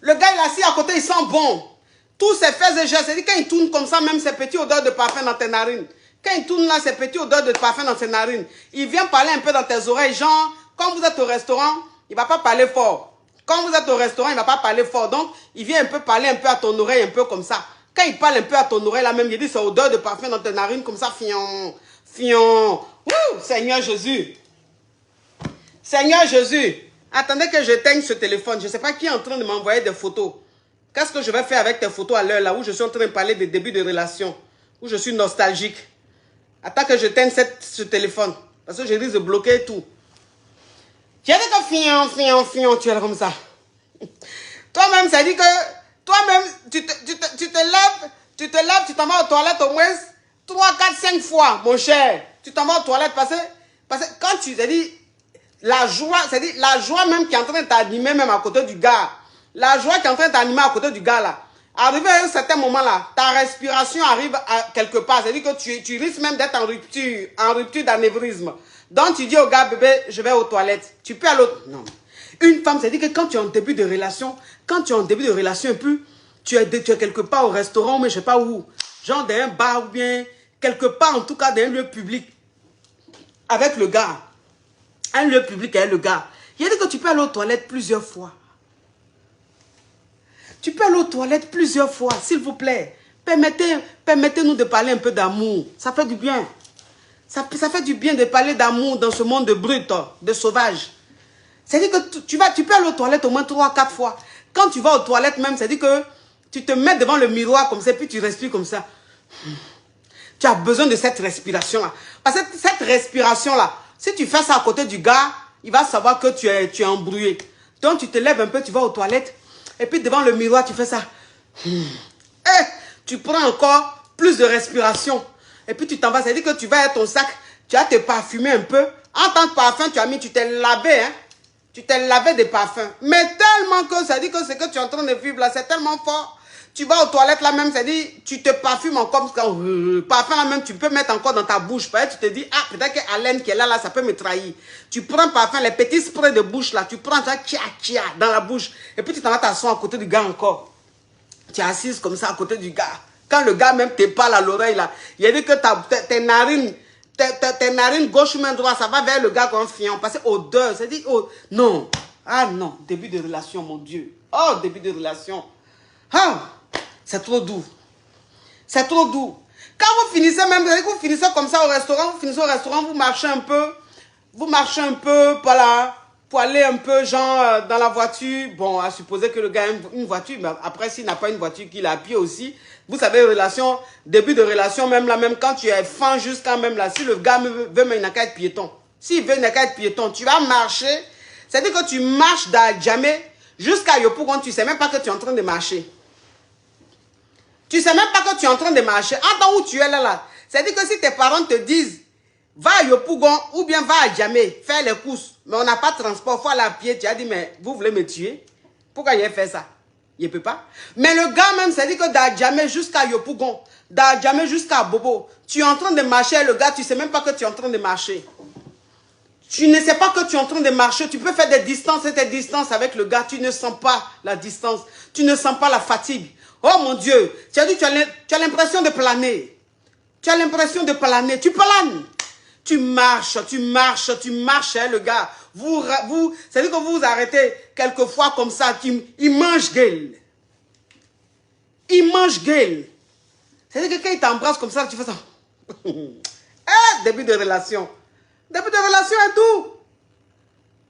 S1: Le gars il est assis à côté, il sent bon. Tous ces faits et gestes, c'est-à-dire quand il tourne comme ça, même ces petites odeurs de parfum dans tes narines. Quand il tourne là, ces petites odeurs de parfum dans ses narines, il vient parler un peu dans tes oreilles, genre, quand vous êtes au restaurant, il ne va pas parler fort. Quand vous êtes au restaurant, il ne va pas parler fort. Donc, il vient un peu parler un peu à ton oreille, un peu comme ça. Quand il parle un peu à ton oreille, là même, il dit, c'est odeur de parfum dans tes narines, comme ça, fion, fion. Ouh, Seigneur Jésus. Seigneur Jésus. Attendez que j'éteigne ce téléphone. Je ne sais pas qui est en train de m'envoyer des photos. Qu'est-ce que je vais faire avec tes photos à l'heure, là, où je suis en train de parler des débuts de relation, où je suis nostalgique. Attends que j'éteigne ce téléphone. Parce que je risque de bloquer tout. Tu as dit que fion, tu es comme ça. Toi-même, ça dit que, toi-même, tu te lèves, tu t'en vas aux toilettes au moins 3, 4, 5 fois, mon cher. Tu t'en vas aux toilettes parce que quand tu t'es dit, la joie même qui est en train de t'animer même à côté du gars. La joie qui est en train de t'animer à côté du gars là. Arrivé à un certain moment là, ta respiration arrive à quelque part. C'est-à-dire que tu risques même d'être en rupture d'anévrisme. Donc tu dis au gars, bébé, je vais aux toilettes. Tu peux aller Non. Une femme, c'est-à-dire que quand tu es en début de relation, et puis tu es quelque part au restaurant, mais je ne sais pas où. Genre dans un bar ou bien quelque part, en tout cas dans un lieu public. Avec le gars. Un lieu public avec le gars. Il a dit que tu peux aller aux toilettes plusieurs fois. Tu peux aller aux toilettes plusieurs fois, s'il vous plaît. Permettez-nous de parler un peu d'amour. Ça fait du bien. Ça fait du bien de parler d'amour dans ce monde de brut, de sauvage. C'est-à-dire que tu peux aller aux toilettes au moins 3, 4 fois. Quand tu vas aux toilettes même, c'est-à-dire que tu te mets devant le miroir comme ça, puis tu respires comme ça. Tu as besoin de cette respiration-là. Parce que cette respiration-là, si tu fais ça à côté du gars, il va savoir que tu es embrouillé. Donc tu te lèves un peu, tu vas aux toilettes, et puis devant le miroir, tu fais ça. Et tu prends encore plus de respiration. Et puis tu t'en vas, c'est-à-dire que tu vas à ton sac, tu vas te parfumer un peu. En tant que parfum, tu t'es lavé, hein. Tu t'es lavé de parfum. Mais tellement que ça dit que ce que tu es en train de vivre là, c'est tellement fort. Tu vas aux toilettes là même, ça dit, tu te parfumes encore. Parfum là même, tu peux mettre encore dans ta bouche. Tu te dis, ah, peut-être que Alain qui est là, ça peut me trahir. Tu prends parfum, les petits sprays de bouche là, tu prends ça, tcha, dans la bouche. Et puis tu t'en vas t'asseoir à côté du gars encore. Tu es assise comme ça à côté du gars. Quand le gars même te parle à l'oreille là, il a dit que tes narines gauche ou main droite, ça va vers le gars comme fion. Parce que odeur, c'est dit, oh, non. Ah non, début de relation, mon Dieu. Oh, début de relation. Ah, C'est trop doux. C'est trop doux. Quand vous finissez même, vous finissez comme ça au restaurant, vous marchez un peu. Vous marchez un peu par là, pour aller un peu genre dans la voiture. Bon, à supposer que le gars a une voiture, mais après s'il n'a pas une voiture, qu'il est à pied aussi. Vous savez, relation, début de relation, même là, même quand tu es fan jusqu'à même là, si le gars veut, mais il n'a qu'à être piéton. S'il veut, il n'a qu'à être piéton. Tu vas marcher, c'est-à-dire que tu marches d'Adjamé jusqu'à Yopougon, tu ne sais même pas que tu es en train de marcher. Tu ne sais même pas que tu es en train de marcher. En temps où tu es là, c'est-à-dire que si tes parents te disent, va à Yopougon ou bien va à Djamé, faire les courses, mais on n'a pas de transport, il faut aller à pied, tu as dit, mais vous voulez me tuer? Pourquoi il a fait ça? Il ne peut pas. Mais le gars même, c'est-à-dire que d'Adjamé jusqu'à Yopougon, d'Adjamé jusqu'à Bobo, tu es en train de marcher, le gars, tu ne sais même pas que tu es en train de marcher. Tu ne sais pas que tu es en train de marcher, tu peux faire des distances et des distances avec le gars, tu ne sens pas la distance, tu ne sens pas la fatigue. Oh mon Dieu, tu as dit, tu as l'impression de planer. Tu as l'impression de planer, tu planes. Tu marches, hein, le gars. C'est-à-dire que vous vous arrêtez quelquefois comme ça, il mange gueule. Il mange gueule. C'est-à-dire que quand il t'embrasse comme ça, tu fais ça. Début de relation. Début de relation est doux.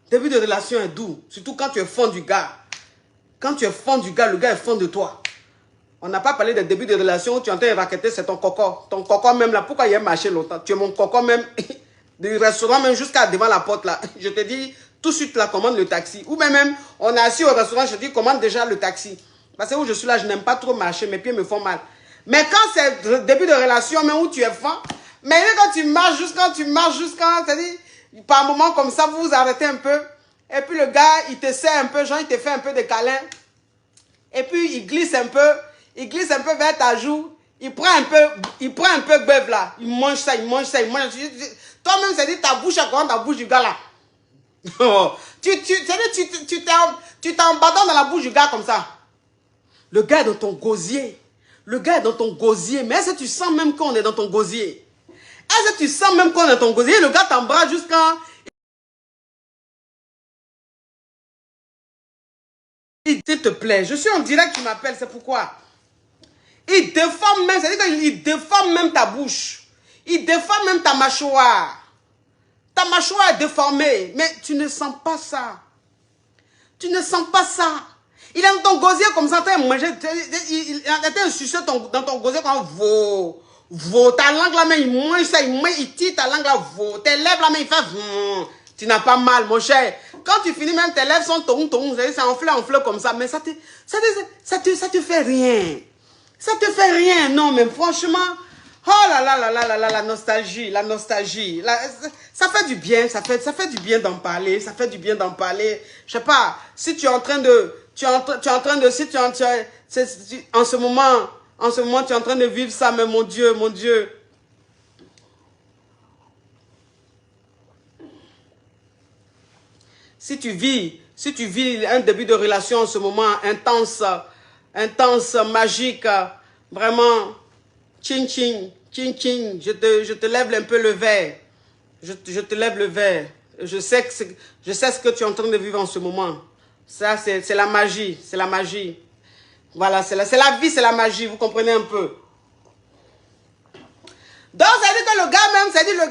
S1: Début de relation est doux. Surtout quand tu es fan du gars. Quand tu es fan du gars, le gars est fan de toi. On n'a pas parlé des débuts de relation où tu es en train de raqueter, c'est ton coco. Ton coco même là, pourquoi il a marché longtemps? Tu es mon coco même, du restaurant même jusqu'à devant la porte là. Je te dis, tout de suite là, commande le taxi. Ou même, on est assis au restaurant, je te dis, commande déjà le taxi. Parce que où je suis là, je n'aime pas trop marcher, mes pieds me font mal. Mais quand c'est le début de relation, même où tu es fan, mais quand tu marches jusqu'à, c'est-à-dire, par moment comme ça, vous vous arrêtez un peu. Et puis le gars, il te serre un peu, genre il te fait un peu de câlin. Et puis il glisse un peu vers ta joue. Il prend un peu bœuf là. Il mange ça. Toi-même, c'est dit ta bouche à comment ta bouche du gars là. Tu t'embadonnes dans la bouche du gars comme ça. Le gars est dans ton gosier. Mais est-ce que tu sens même qu'on est dans ton gosier? Est-ce que tu sens même qu'on est dans ton gosier? Le gars t'embrasse jusqu'à... Il te plaît. Je suis en direct, tu m'appelles, c'est pourquoi. Il déforme même, c'est-à-dire qu'il déforme même ta bouche. Il déforme même ta mâchoire. Ta mâchoire est déformée, mais tu ne sens pas ça. Tu ne sens pas ça. Il est dans ton gosier comme ça, il a sucé dans ton gosier comme veau. Ta langue là, mais il mange ça, il tire ta langue là, veau. Tes lèvres là, mais il fait tu n'as pas mal, mon cher. Quand tu finis, même tes lèvres sont ça enfle comme ça, mais ça te fait rien. Ça te fait rien, non, mais franchement, oh là là là là là là, la nostalgie. Ça fait du bien, ça fait du bien d'en parler, Je sais pas, si tu es en train de, en ce moment, tu es en train de vivre ça, mais mon Dieu. Si tu vis un début de relation en ce moment intense, magique, vraiment, ching, je te lève un peu le verre. Je te lève le verre. Je sais ce que tu es en train de vivre en ce moment. Ça, c'est la magie. Voilà, c'est la vie, c'est la magie. Vous comprenez un peu? Donc, ça dit que le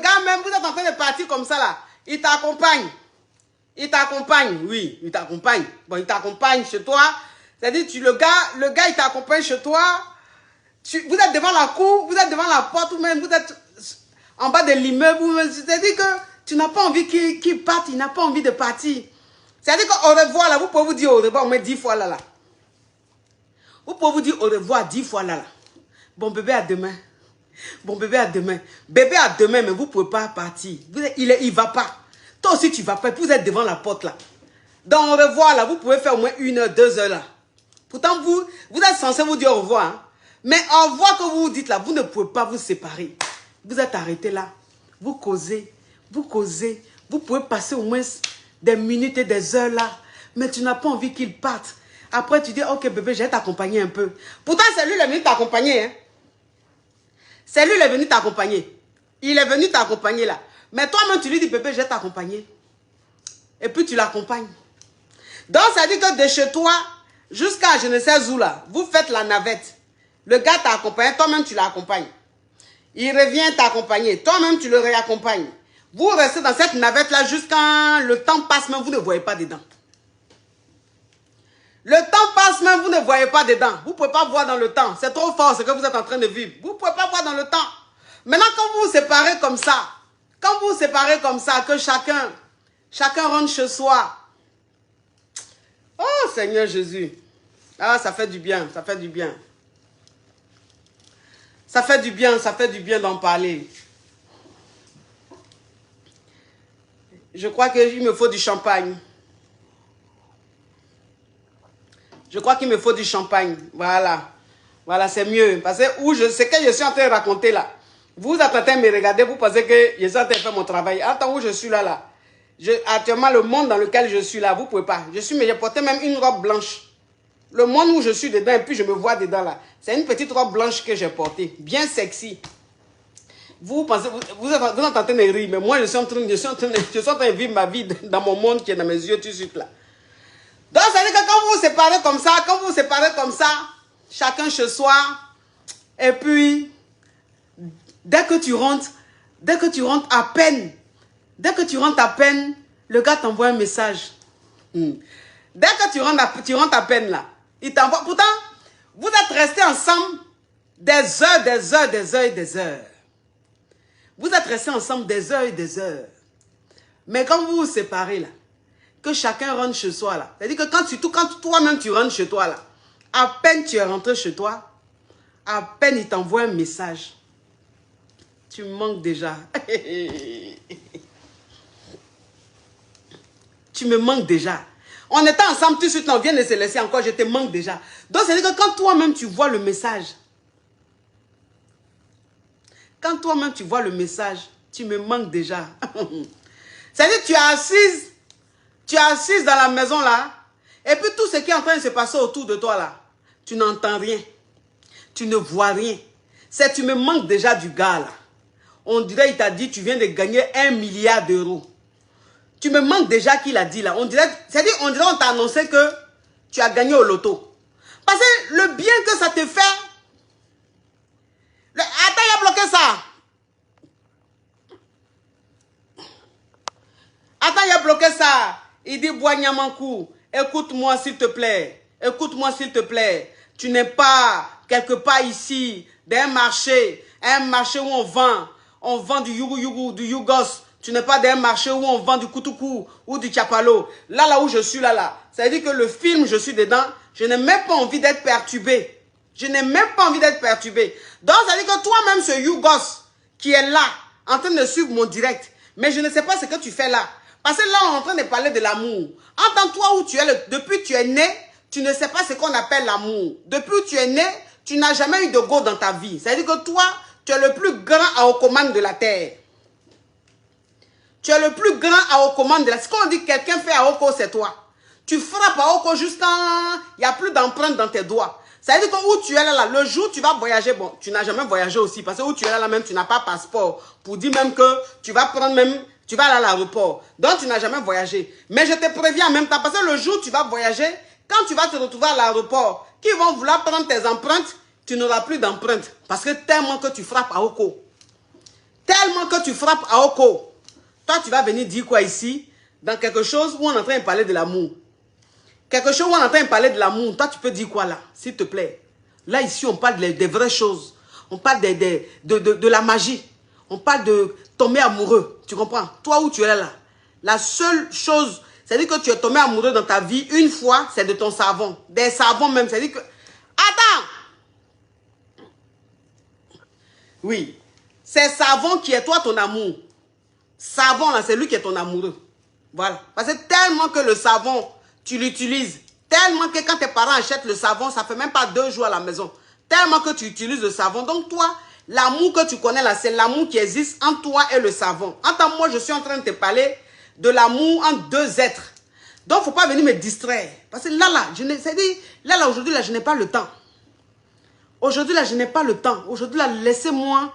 S1: gars même, vous êtes en train de partir comme ça là. Il t'accompagne. Oui, il t'accompagne. Bon, il t'accompagne chez toi. C'est-à-dire, le gars, il t'accompagne chez toi. Vous êtes devant la cour, vous êtes devant la porte, ou même vous êtes en bas de l'immeuble. C'est-à-dire que tu n'as pas envie qu'il parte, il n'a pas envie de partir. C'est-à-dire qu'au revoir, là, vous pouvez vous dire au revoir au moins 10 fois là. Vous pouvez vous dire au revoir 10 fois là. Bon, bébé, à demain. Bébé, à demain, mais vous ne pouvez pas partir. Il va pas. Toi aussi, tu vas pas. Vous êtes devant la porte là. Donc, au revoir là, vous pouvez faire au moins 1 heure, 2 heures là. Pourtant, vous êtes censé vous dire au revoir. Hein? Mais au revoir que vous vous dites là, vous ne pouvez pas vous séparer. Vous êtes arrêté là. Vous causez. Vous pouvez passer au moins des minutes et des heures là. Mais tu n'as pas envie qu'il parte. Après, tu dis, ok bébé, je vais t'accompagner un peu. Pourtant, c'est lui qui est venu t'accompagner. Hein? C'est lui qui est venu t'accompagner. Il est venu t'accompagner là. Mais toi-même, tu lui dis, bébé, je vais t'accompagner. Et puis, tu l'accompagnes. Donc, ça dit que de chez toi, jusqu'à je ne sais où là, vous faites la navette. Le gars t'a accompagné, toi-même tu l'accompagnes. Il revient t'accompagner, toi-même tu le réaccompagnes. Vous restez dans cette navette-là jusqu'à le temps passe, même vous ne voyez pas dedans. Le temps passe, même vous ne voyez pas dedans. Vous ne pouvez pas voir dans le temps. C'est trop fort ce que vous êtes en train de vivre. Vous ne pouvez pas voir dans le temps. Maintenant, quand vous vous séparez comme ça, que chacun rentre chez soi. Oh Seigneur Jésus. Ah, ça fait du bien, ça fait du bien. Ça fait du bien d'en parler. Je crois qu'il me faut du champagne. Je crois qu'il me faut du champagne. Voilà. Voilà, c'est mieux. Parce que ce que je suis en train de raconter là, vous êtes en train de me regarder, vous pensez que je suis en train de faire mon travail. En temps où je suis là. Actuellement, le monde dans lequel je suis là, vous ne pouvez pas. J'ai porté même une robe blanche. Le monde où je suis dedans, et puis je me vois dedans là. C'est une petite robe blanche que j'ai portée. Bien sexy. Vous pensez, vous êtes en train de rire, mais moi je suis en train de vivre ma vie dans mon monde qui est dans mes yeux tout de suite là. Donc ça veut dire que quand vous vous séparez comme ça, chacun chez soi, et puis dès que tu rentres à peine, le gars t'envoie un message. Dès que tu rentres à peine là, il t'envoie. Pourtant, vous êtes restés ensemble des heures. Vous êtes restés ensemble des heures et des heures. Mais quand vous vous séparez là, que chacun rentre chez soi là, c'est-à-dire que quand toi-même tu rentres chez toi là, à peine tu es rentré chez toi, à peine il t'envoie un message. Tu me manques déjà. Tu me manques déjà. On était ensemble tout de suite, on vient de se laisser encore, je te manque déjà. Donc c'est-à-dire que quand toi-même tu vois le message, tu me manques déjà. C'est-à-dire que tu es assise dans la maison là, et puis tout ce qui est en train de se passer autour de toi là, tu n'entends rien, tu ne vois rien. C'est tu me manques déjà du gars là. On dirait il t'a dit tu viens de gagner 1 milliard d'euros. Tu me manques déjà qu'il a dit là. On dirait on t'a annoncé que tu as gagné au loto. Parce que le bien que ça te fait. Attends, il a bloqué ça. Attends, il a bloqué ça. Il dit Boignamankou, écoute-moi s'il te plaît. Écoute-moi s'il te plaît. Tu n'es pas quelque part ici, d'un marché. Un marché où on vend du yougos. Tu n'es pas d'un marché où on vend du koutoukou ou du tchapalo. Là où je suis là. Ça veut dire que le film, je suis dedans. Je n'ai même pas envie d'être perturbé. Donc, ça veut dire que toi-même, ce yougos qui est là, en train de suivre mon direct, mais je ne sais pas ce que tu fais là. Parce que là, on est en train de parler de l'amour. Entends toi où tu es, depuis que tu es né, tu ne sais pas ce qu'on appelle l'amour. Depuis que tu es né, tu n'as jamais eu de go dans ta vie. Ça veut dire que toi, tu es le plus grand à aux commandes de la terre. Tu es le plus grand à aux commandes de la terre. Ce qu'on dit que quelqu'un fait à Oko, c'est toi. Tu frappes à Oko jusqu'à... Il n'y a plus d'empreinte dans tes doigts. Ça veut dire que où tu es là, le jour où tu vas voyager, bon, tu n'as jamais voyagé aussi, parce que où tu es là même, tu n'as pas passeport, pour dire même que tu vas prendre même, tu vas aller à l'aéroport. Donc, tu n'as jamais voyagé. Mais je te préviens en même temps, parce que le jour où tu vas voyager, quand tu vas te retrouver à l'aéroport, qui vont vouloir prendre tes empreintes, tu n'auras plus d'empreintes. Parce que tellement que tu frappes à Oko. Tellement que tu frappes à Oko. Toi, tu vas venir dire quoi ici, dans quelque chose où on est en train de parler de l'amour. Quelque chose où on est en train de parler de l'amour. Toi, tu peux dire quoi là, s'il te plaît? Là, ici, on parle des vraies choses. On parle de la magie. On parle de tomber amoureux. Tu comprends? Toi, où tu es là, la seule chose, c'est-à-dire que tu es tombé amoureux dans ta vie une fois, c'est de ton savon. Des savons même. C'est-à-dire que... Attends! Oui. C'est savon qui est toi ton amour. Savon, là, c'est lui qui est ton amoureux. Voilà. Parce que tellement que le savon, tu l'utilises. Tellement que quand tes parents achètent le savon, ça fait même pas 2 jours à la maison. Tellement que tu utilises le savon. Donc toi, l'amour que tu connais là, c'est l'amour qui existe entre toi et le savon. Entre moi, je suis en train de te parler de l'amour entre 2 êtres. Donc, il ne faut pas venir me distraire. Parce que aujourd'hui, je n'ai pas le temps. Aujourd'hui, là, je n'ai pas le temps. Aujourd'hui, là, laissez-moi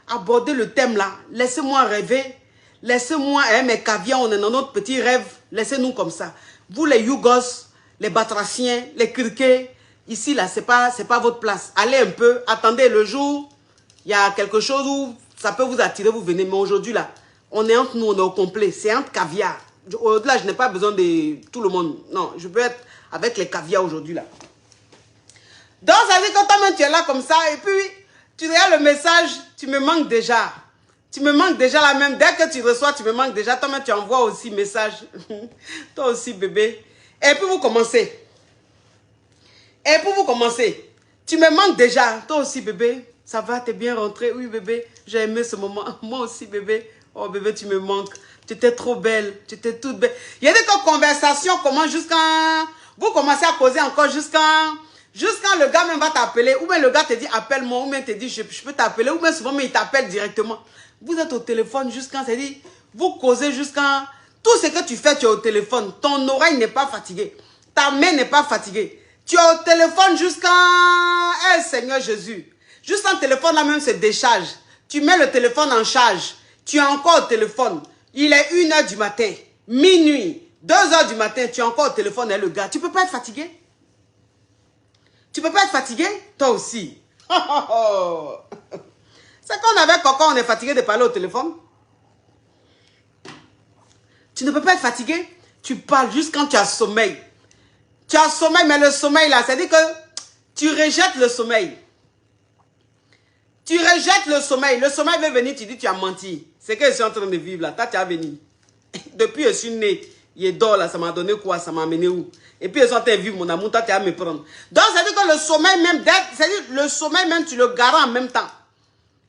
S1: aborder le thème là. Laissez-moi rêver. Laissez-moi, mes caviars, on est dans notre petit rêve. Laissez-nous comme ça. Vous, les Yougos, les Batraciens, les Kirkés, Ici, là, c'est pas votre place. Allez un peu, attendez le jour. Il y a quelque chose où ça peut vous attirer, vous venez. Mais aujourd'hui, là, on est entre nous, on est au complet. C'est entre caviar. Au-delà, je n'ai pas besoin de tout le monde. Non, je peux être avec les caviars aujourd'hui, là. Donc, ça veut dire que toi-même, tu es là comme ça. Et puis, tu regardes le message, tu me manques déjà. Tu me manques déjà là même. Dès que tu reçois, tu me manques déjà. Toi-même, tu envoies aussi message. Toi aussi, bébé. Et puis, vous commencez. Et pour vous commencer, tu me manques déjà. Toi aussi, bébé. Ça va, t'es bien rentré. Oui, bébé, j'ai aimé ce moment. Moi aussi, bébé. Oh, bébé, tu me manques. Tu étais trop belle. Tu étais toute belle. Il y a des conversations commencent jusqu'à... Vous commencez à causer encore jusqu'à le gars même va t'appeler. Ou bien le gars te dit, appelle-moi. Ou bien te dit, je peux t'appeler. Ou bien souvent, mais il t'appelle directement. Vous êtes au téléphone jusqu'à... C'est-à-dire, vous causez jusqu'à... Tout ce que tu fais, tu es au téléphone. Ton oreille n'est pas fatiguée. Ta main n'est pas fatiguée. Tu es au téléphone jusqu'à... Seigneur Jésus. Juste un téléphone là même se décharge. Tu mets le téléphone en charge. Tu es encore au téléphone. Il est 1h du matin. Minuit. 2h du matin. Tu es encore au téléphone avec le gars. Tu ne peux pas être fatigué? Tu ne peux pas être fatigué? Toi aussi. C'est qu'on avec Coco, on est fatigué de parler au téléphone. Tu ne peux pas être fatigué? Tu parles juste quand tu as sommeil. Tu as sommeil, mais le sommeil là, c'est-à-dire que tu rejettes le sommeil. Tu rejettes le sommeil. Le sommeil veut venir, tu dis tu as menti. C'est que je suis en train de vivre là. Toi, tu as venu. Depuis je suis né, il dort là, ça m'a donné quoi? Ça m'a amené où? Et puis je suis en train de vivre mon amour, toi, tu as me prendre. Donc, c'est-à-dire que le sommeil même, c'est-à-dire le sommeil même, tu le gares en même temps.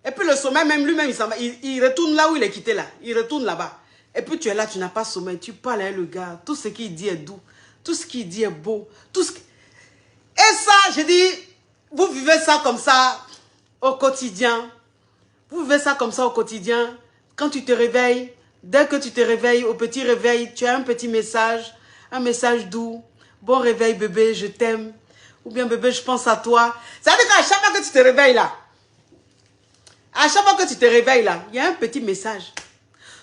S1: Et puis le sommeil même, lui-même, il retourne là où il est quitté là. Il retourne là-bas. Et puis tu es là, tu n'as pas sommeil. Tu parles avec le gars. Tout ce qu'il dit est doux. Tout ce qu'il dit est beau. Et ça, je dis, vous vivez ça comme ça au quotidien. Vous vivez ça comme ça au quotidien. Quand tu te réveilles, dès que tu te réveilles, au petit réveil, tu as un petit message. Un message doux. Bon réveil bébé, je t'aime. Ou bien bébé, je pense à toi. Ça veut dire qu'à chaque fois que tu te réveilles là, à chaque fois que tu te réveilles là, il y a un petit message.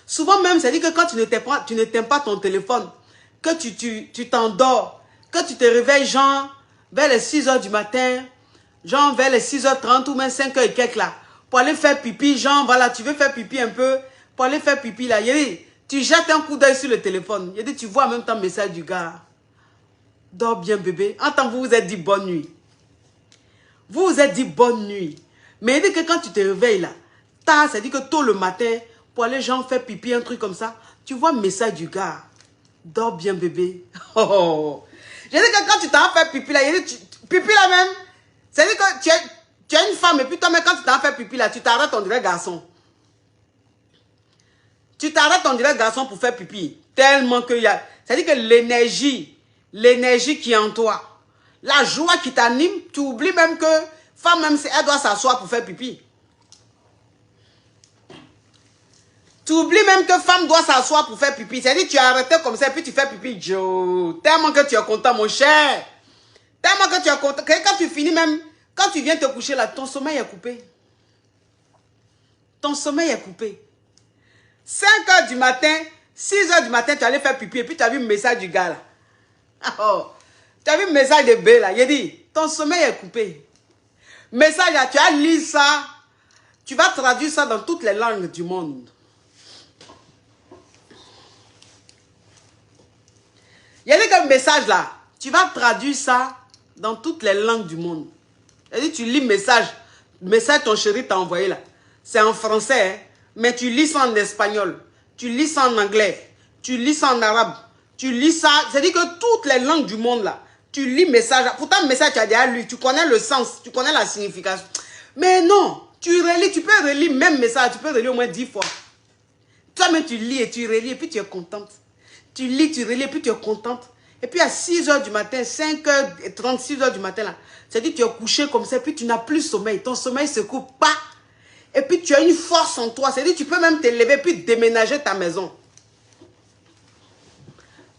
S1: Souvent même, ça dit que quand tu n'éteins pas ton téléphone, que tu t'endors, que tu te réveilles genre vers les 6h du matin, genre vers les 6h30 ou même 5h et quelques là, pour aller faire pipi, genre voilà, tu veux faire pipi un peu, pour aller faire pipi là, tu jettes un coup d'œil sur le téléphone, tu vois en même temps le message du gars. Dors bien bébé. En tant que vous vous êtes dit bonne nuit. Vous vous êtes dit bonne nuit. Mais il dit que quand tu te réveilles là, ça dit que tôt le matin, pour aller genre faire pipi, un truc comme ça, tu vois le message du gars. Dors bien bébé. Oh. J'ai dit que quand tu t'en fais pipi là, il dit, pipi là même, c'est dit que tu es une femme et puis toi même quand tu t'en fais pipi là, tu t'arrêtes on dirait garçon. Tu t'arrêtes on dirait garçon pour faire pipi. Tellement qu'il y a, c'est dit que l'énergie qui est en toi, la joie qui t'anime, tu oublies même que femme même, elle doit s'asseoir pour faire pipi. Tu oublies même que femme doit s'asseoir pour faire pipi. C'est-à-dire tu es arrêté comme ça et puis tu fais pipi. Joe. Tellement que tu es content, mon cher. Tellement que tu es content. Que quand tu finis même, quand tu viens te coucher là, ton sommeil est coupé. Ton sommeil est coupé. 5h du matin, 6h du matin, tu allais faire pipi et puis tu as vu le message du gars là. Oh. Tu as vu le message de B là. Il dit, ton sommeil est coupé. Message là, tu as lu ça. Tu vas traduire ça dans toutes les langues du monde. Il y a des messages là, tu vas traduire ça dans toutes les langues du monde. C'est-à-dire tu lis le message ton chéri t'a envoyé là. C'est en français, hein, mais tu lis ça en espagnol, tu lis ça en anglais, tu lis ça en arabe, tu lis ça, c'est-à-dire que toutes les langues du monde là, tu lis le message. Pourtant le message tu as déjà lu, tu connais le sens, tu connais la signification. Mais non, tu relis, tu peux relire le même message, tu peux relire au moins 10 fois. Toi-même tu lis et tu relis et puis tu es contente. Tu lis, tu relis, et puis tu es contente. Et puis à 6h du matin, 5h30, 6h du matin, là, c'est-à-dire tu es couché comme ça, et puis tu n'as plus sommeil. Ton sommeil se coupe pas. Et puis tu as une force en toi. C'est-à-dire tu peux même te lever, puis déménager ta maison.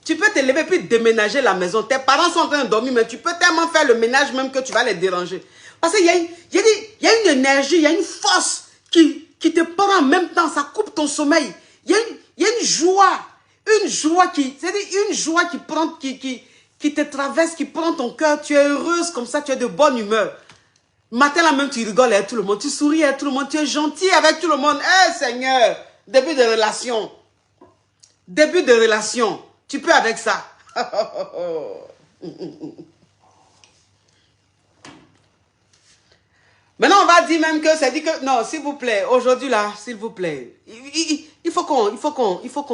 S1: Tu peux te lever, puis déménager la maison. Tes parents sont en train de dormir, mais tu peux tellement faire le ménage même que tu vas les déranger. Parce qu'il y a une énergie, il y a une force qui te prend en même temps. Ça coupe ton sommeil. Il y a une joie. Une joie qui, c'est-à-dire une joie qui qui te traverse, qui prend ton cœur. Tu es heureuse comme ça, tu es de bonne humeur. Matin là même, tu rigoles avec tout le monde, tu souris avec tout le monde, tu es gentil avec tout le monde. Eh Seigneur, début de relation. Début de relation. Tu peux avec ça. Maintenant, on va dire même que c'est dit que... Non, s'il vous plaît, aujourd'hui là, s'il vous plaît, il faut qu'on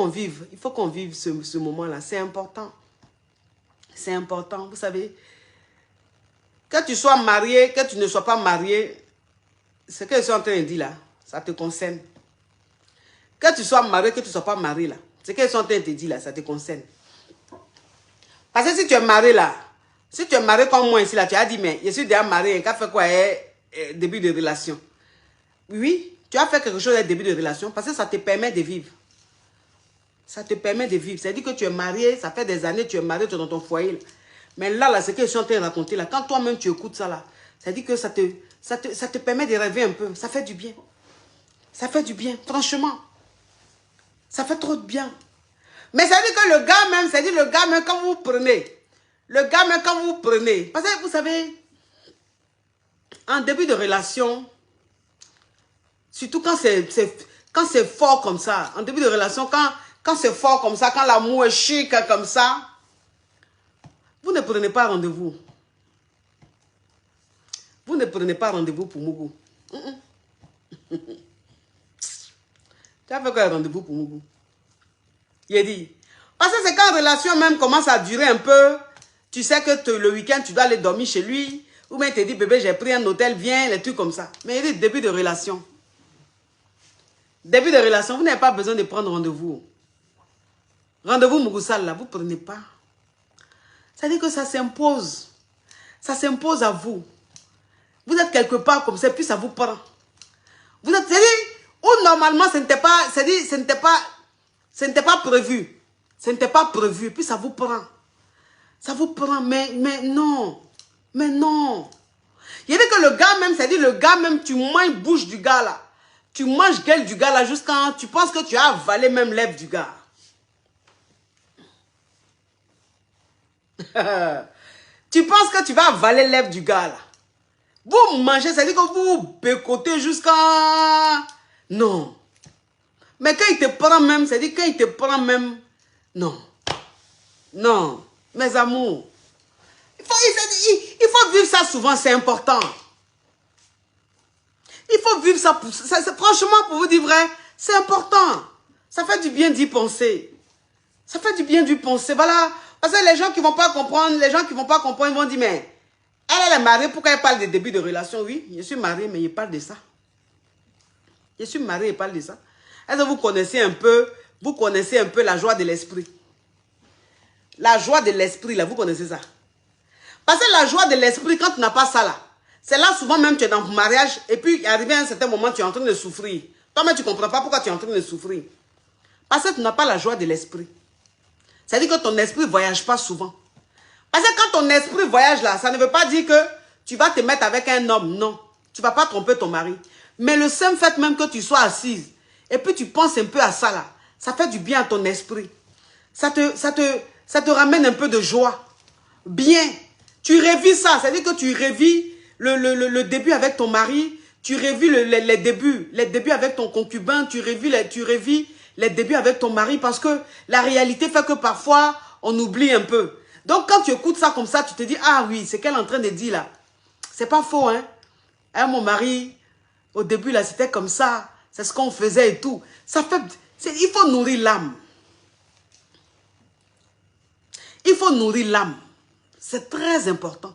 S1: vive. Il faut qu'on vive ce moment-là. C'est important. C'est important, vous savez. Que tu sois marié, que tu ne sois pas marié, ce que je suis en train de dire là, ça te concerne. Que tu sois marié, que tu ne sois pas marié là, ce que je suis en train de te dire là, ça te concerne. Parce que si tu es marié là, si tu es marié comme moi ici là, tu as dit, mais je suis déjà marié, qu'a fait quoi, début de relation. Oui, tu as fait quelque chose à début de relation parce que ça te permet de vivre. Ça te permet de vivre. C'est-à-dire que tu es marié, ça fait des années que tu es marié, tu es dans ton foyer. Là. Mais là, ce que je suis en train de raconter, là, quand toi-même tu écoutes ça, là, ça dit que ça te permet de rêver un peu. Ça fait du bien. Ça fait du bien, franchement. Ça fait trop de bien. Mais ça dit que le gars même, ça dit le gars même, quand vous prenez, parce que vous savez, en début de relation, surtout quand c'est fort comme ça, en début de relation, quand c'est fort comme ça, quand l'amour est chic comme ça, vous ne prenez pas rendez-vous. Vous ne prenez pas rendez-vous pour Mougou. Tu as fait quoi rendez-vous pour Mougou? Il a dit. Parce que c'est quand la relation même commence à durer un peu, tu sais que le week-end, tu dois aller dormir chez lui, ou bien il te dit, bébé, j'ai pris un hôtel, viens, les trucs comme ça. Mais il dit, début de relation. Début de relation, vous n'avez pas besoin de prendre rendez-vous. Rendez-vous Mougoussal, là, vous ne prenez pas. Ça dit que ça s'impose. Ça s'impose à vous. Vous êtes quelque part comme ça, puis ça vous prend. Vous êtes, c'est-à-dire, ou normalement, ce n'était pas, c'est-à-dire, ce n'était pas prévu. Ce n'était pas prévu, puis ça vous prend. Ça vous prend, mais non. Mais non. Il y avait que le gars même, c'est-à-dire, le gars même, tu manges bouche du gars là. Tu manges gueule du gars là jusqu'à, tu penses que tu as avalé même lèvres du gars. Tu penses que tu vas avaler lèvres du gars là. Vous mangez, c'est-à-dire que vous bécotez jusqu'à... Non. Mais quand il te prend même, c'est-à-dire quand il te prend même... Non. Non. Mes amours. Il faut vivre ça souvent, c'est important. Il faut vivre ça, franchement, pour vous dire vrai, c'est important. Ça fait du bien d'y penser. Ça fait du bien d'y penser, voilà. Parce que les gens qui ne vont pas comprendre, ils vont dire, mais elle est mariée, pourquoi elle parle des débuts de relation? Oui, je suis mariée, mais il parle de ça. Je suis mariée, il parle de ça. Est-ce que vous connaissez un peu la joie de l'esprit? La joie de l'esprit, là, vous connaissez ça? Parce que la joie de l'esprit, quand tu n'as pas ça, là, c'est là souvent même tu es dans le mariage, et puis arrivé à un certain moment, tu es en train de souffrir. Toi-même, tu ne comprends pas pourquoi tu es en train de souffrir. Parce que tu n'as pas la joie de l'esprit. C'est-à-dire que ton esprit ne voyage pas souvent. Parce que quand ton esprit voyage là, ça ne veut pas dire que tu vas te mettre avec un homme, non. Tu ne vas pas tromper ton mari. Mais le simple fait même que tu sois assise, et puis tu penses un peu à ça là, ça fait du bien à ton esprit. Ça te ramène un peu de joie. Bien. Tu revis ça, c'est-à-dire que tu revis le début avec ton mari, tu revis les débuts avec ton concubin, tu revis les débuts avec ton mari, parce que la réalité fait que parfois, on oublie un peu. Donc, quand tu écoutes ça comme ça, tu te dis, ah oui, c'est qu'elle est en train de dire là. C'est pas faux, hein. Hein, mon mari, au début là, c'était comme ça, c'est ce qu'on faisait et tout. Ça fait, il faut nourrir l'âme. Il faut nourrir l'âme. C'est très important.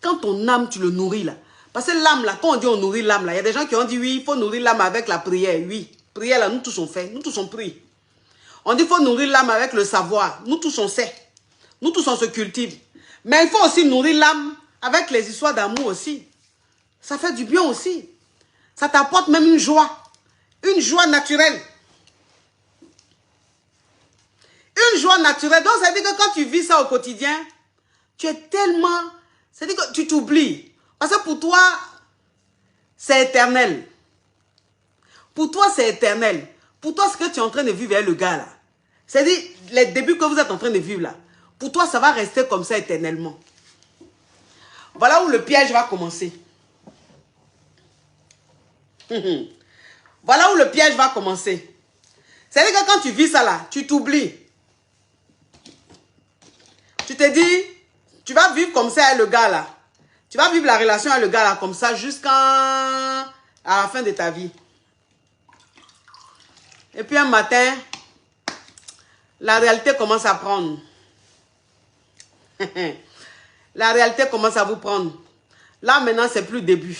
S1: Quand ton âme, tu le nourris là. Parce que l'âme là, quand on dit on nourrit l'âme là, il y a des gens qui ont dit oui, il faut nourrir l'âme avec la prière. Oui, prière là, nous tous on fait, nous tous on prie. On dit il faut nourrir l'âme avec le savoir. Nous tous on sait. Nous tous on se cultive. Mais il faut aussi nourrir l'âme avec les histoires d'amour aussi. Ça fait du bien aussi. Ça t'apporte même une joie. Une joie naturelle. Une joie naturelle. Donc ça veut dire que quand tu vis ça au quotidien, tu es tellement... C'est-à-dire que tu t'oublies. Parce que pour toi, c'est éternel. Pour toi, c'est éternel. Pour toi, ce que tu es en train de vivre avec le gars là, c'est-à-dire les débuts que vous êtes en train de vivre là, Pour toi, ça va rester comme ça éternellement. Voilà où le piège va commencer. Voilà où le piège va commencer. C'est-à-dire que quand tu vis ça là, tu t'oublies. Tu te dis, tu vas vivre comme ça avec le gars là. Tu vas vivre la relation avec le gars là comme ça jusqu'à la fin de ta vie. Et puis un matin, la réalité commence à prendre. La réalité commence à vous prendre. Là maintenant, c'est plus le début.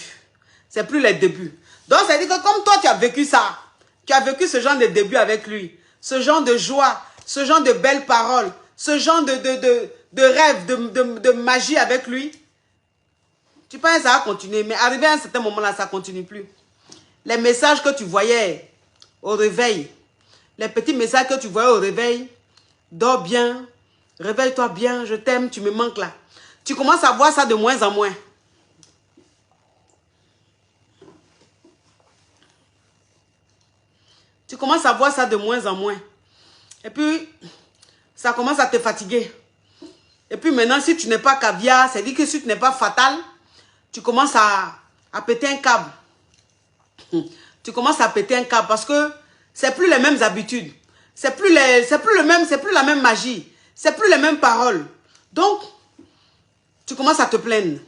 S1: C'est plus les débuts. Donc, ça veut dire que comme toi, tu as vécu ça, tu as vécu ce genre de début avec lui, ce genre de joie, ce genre de belles paroles, ce genre de rêve, de magie avec lui, tu penses que ça va continuer. Mais arrivé à un certain moment là, ça ne continue plus. Les messages que tu voyais au réveil, les petits messages que tu voyais au réveil, dors bien, réveille-toi bien, je t'aime, tu me manques là. Tu commences à voir ça de moins en moins. Tu commences à voir ça de moins en moins. Et puis, ça commence à te fatiguer. Et puis maintenant, si tu n'es pas caviar, c'est-à-dire que si tu n'es pas fatal, tu commences à péter un câble. Tu commences à péter un câble parce que c'est plus les mêmes habitudes. C'est plus la même magie. C'est plus les mêmes paroles. Donc, tu commences à te plaindre.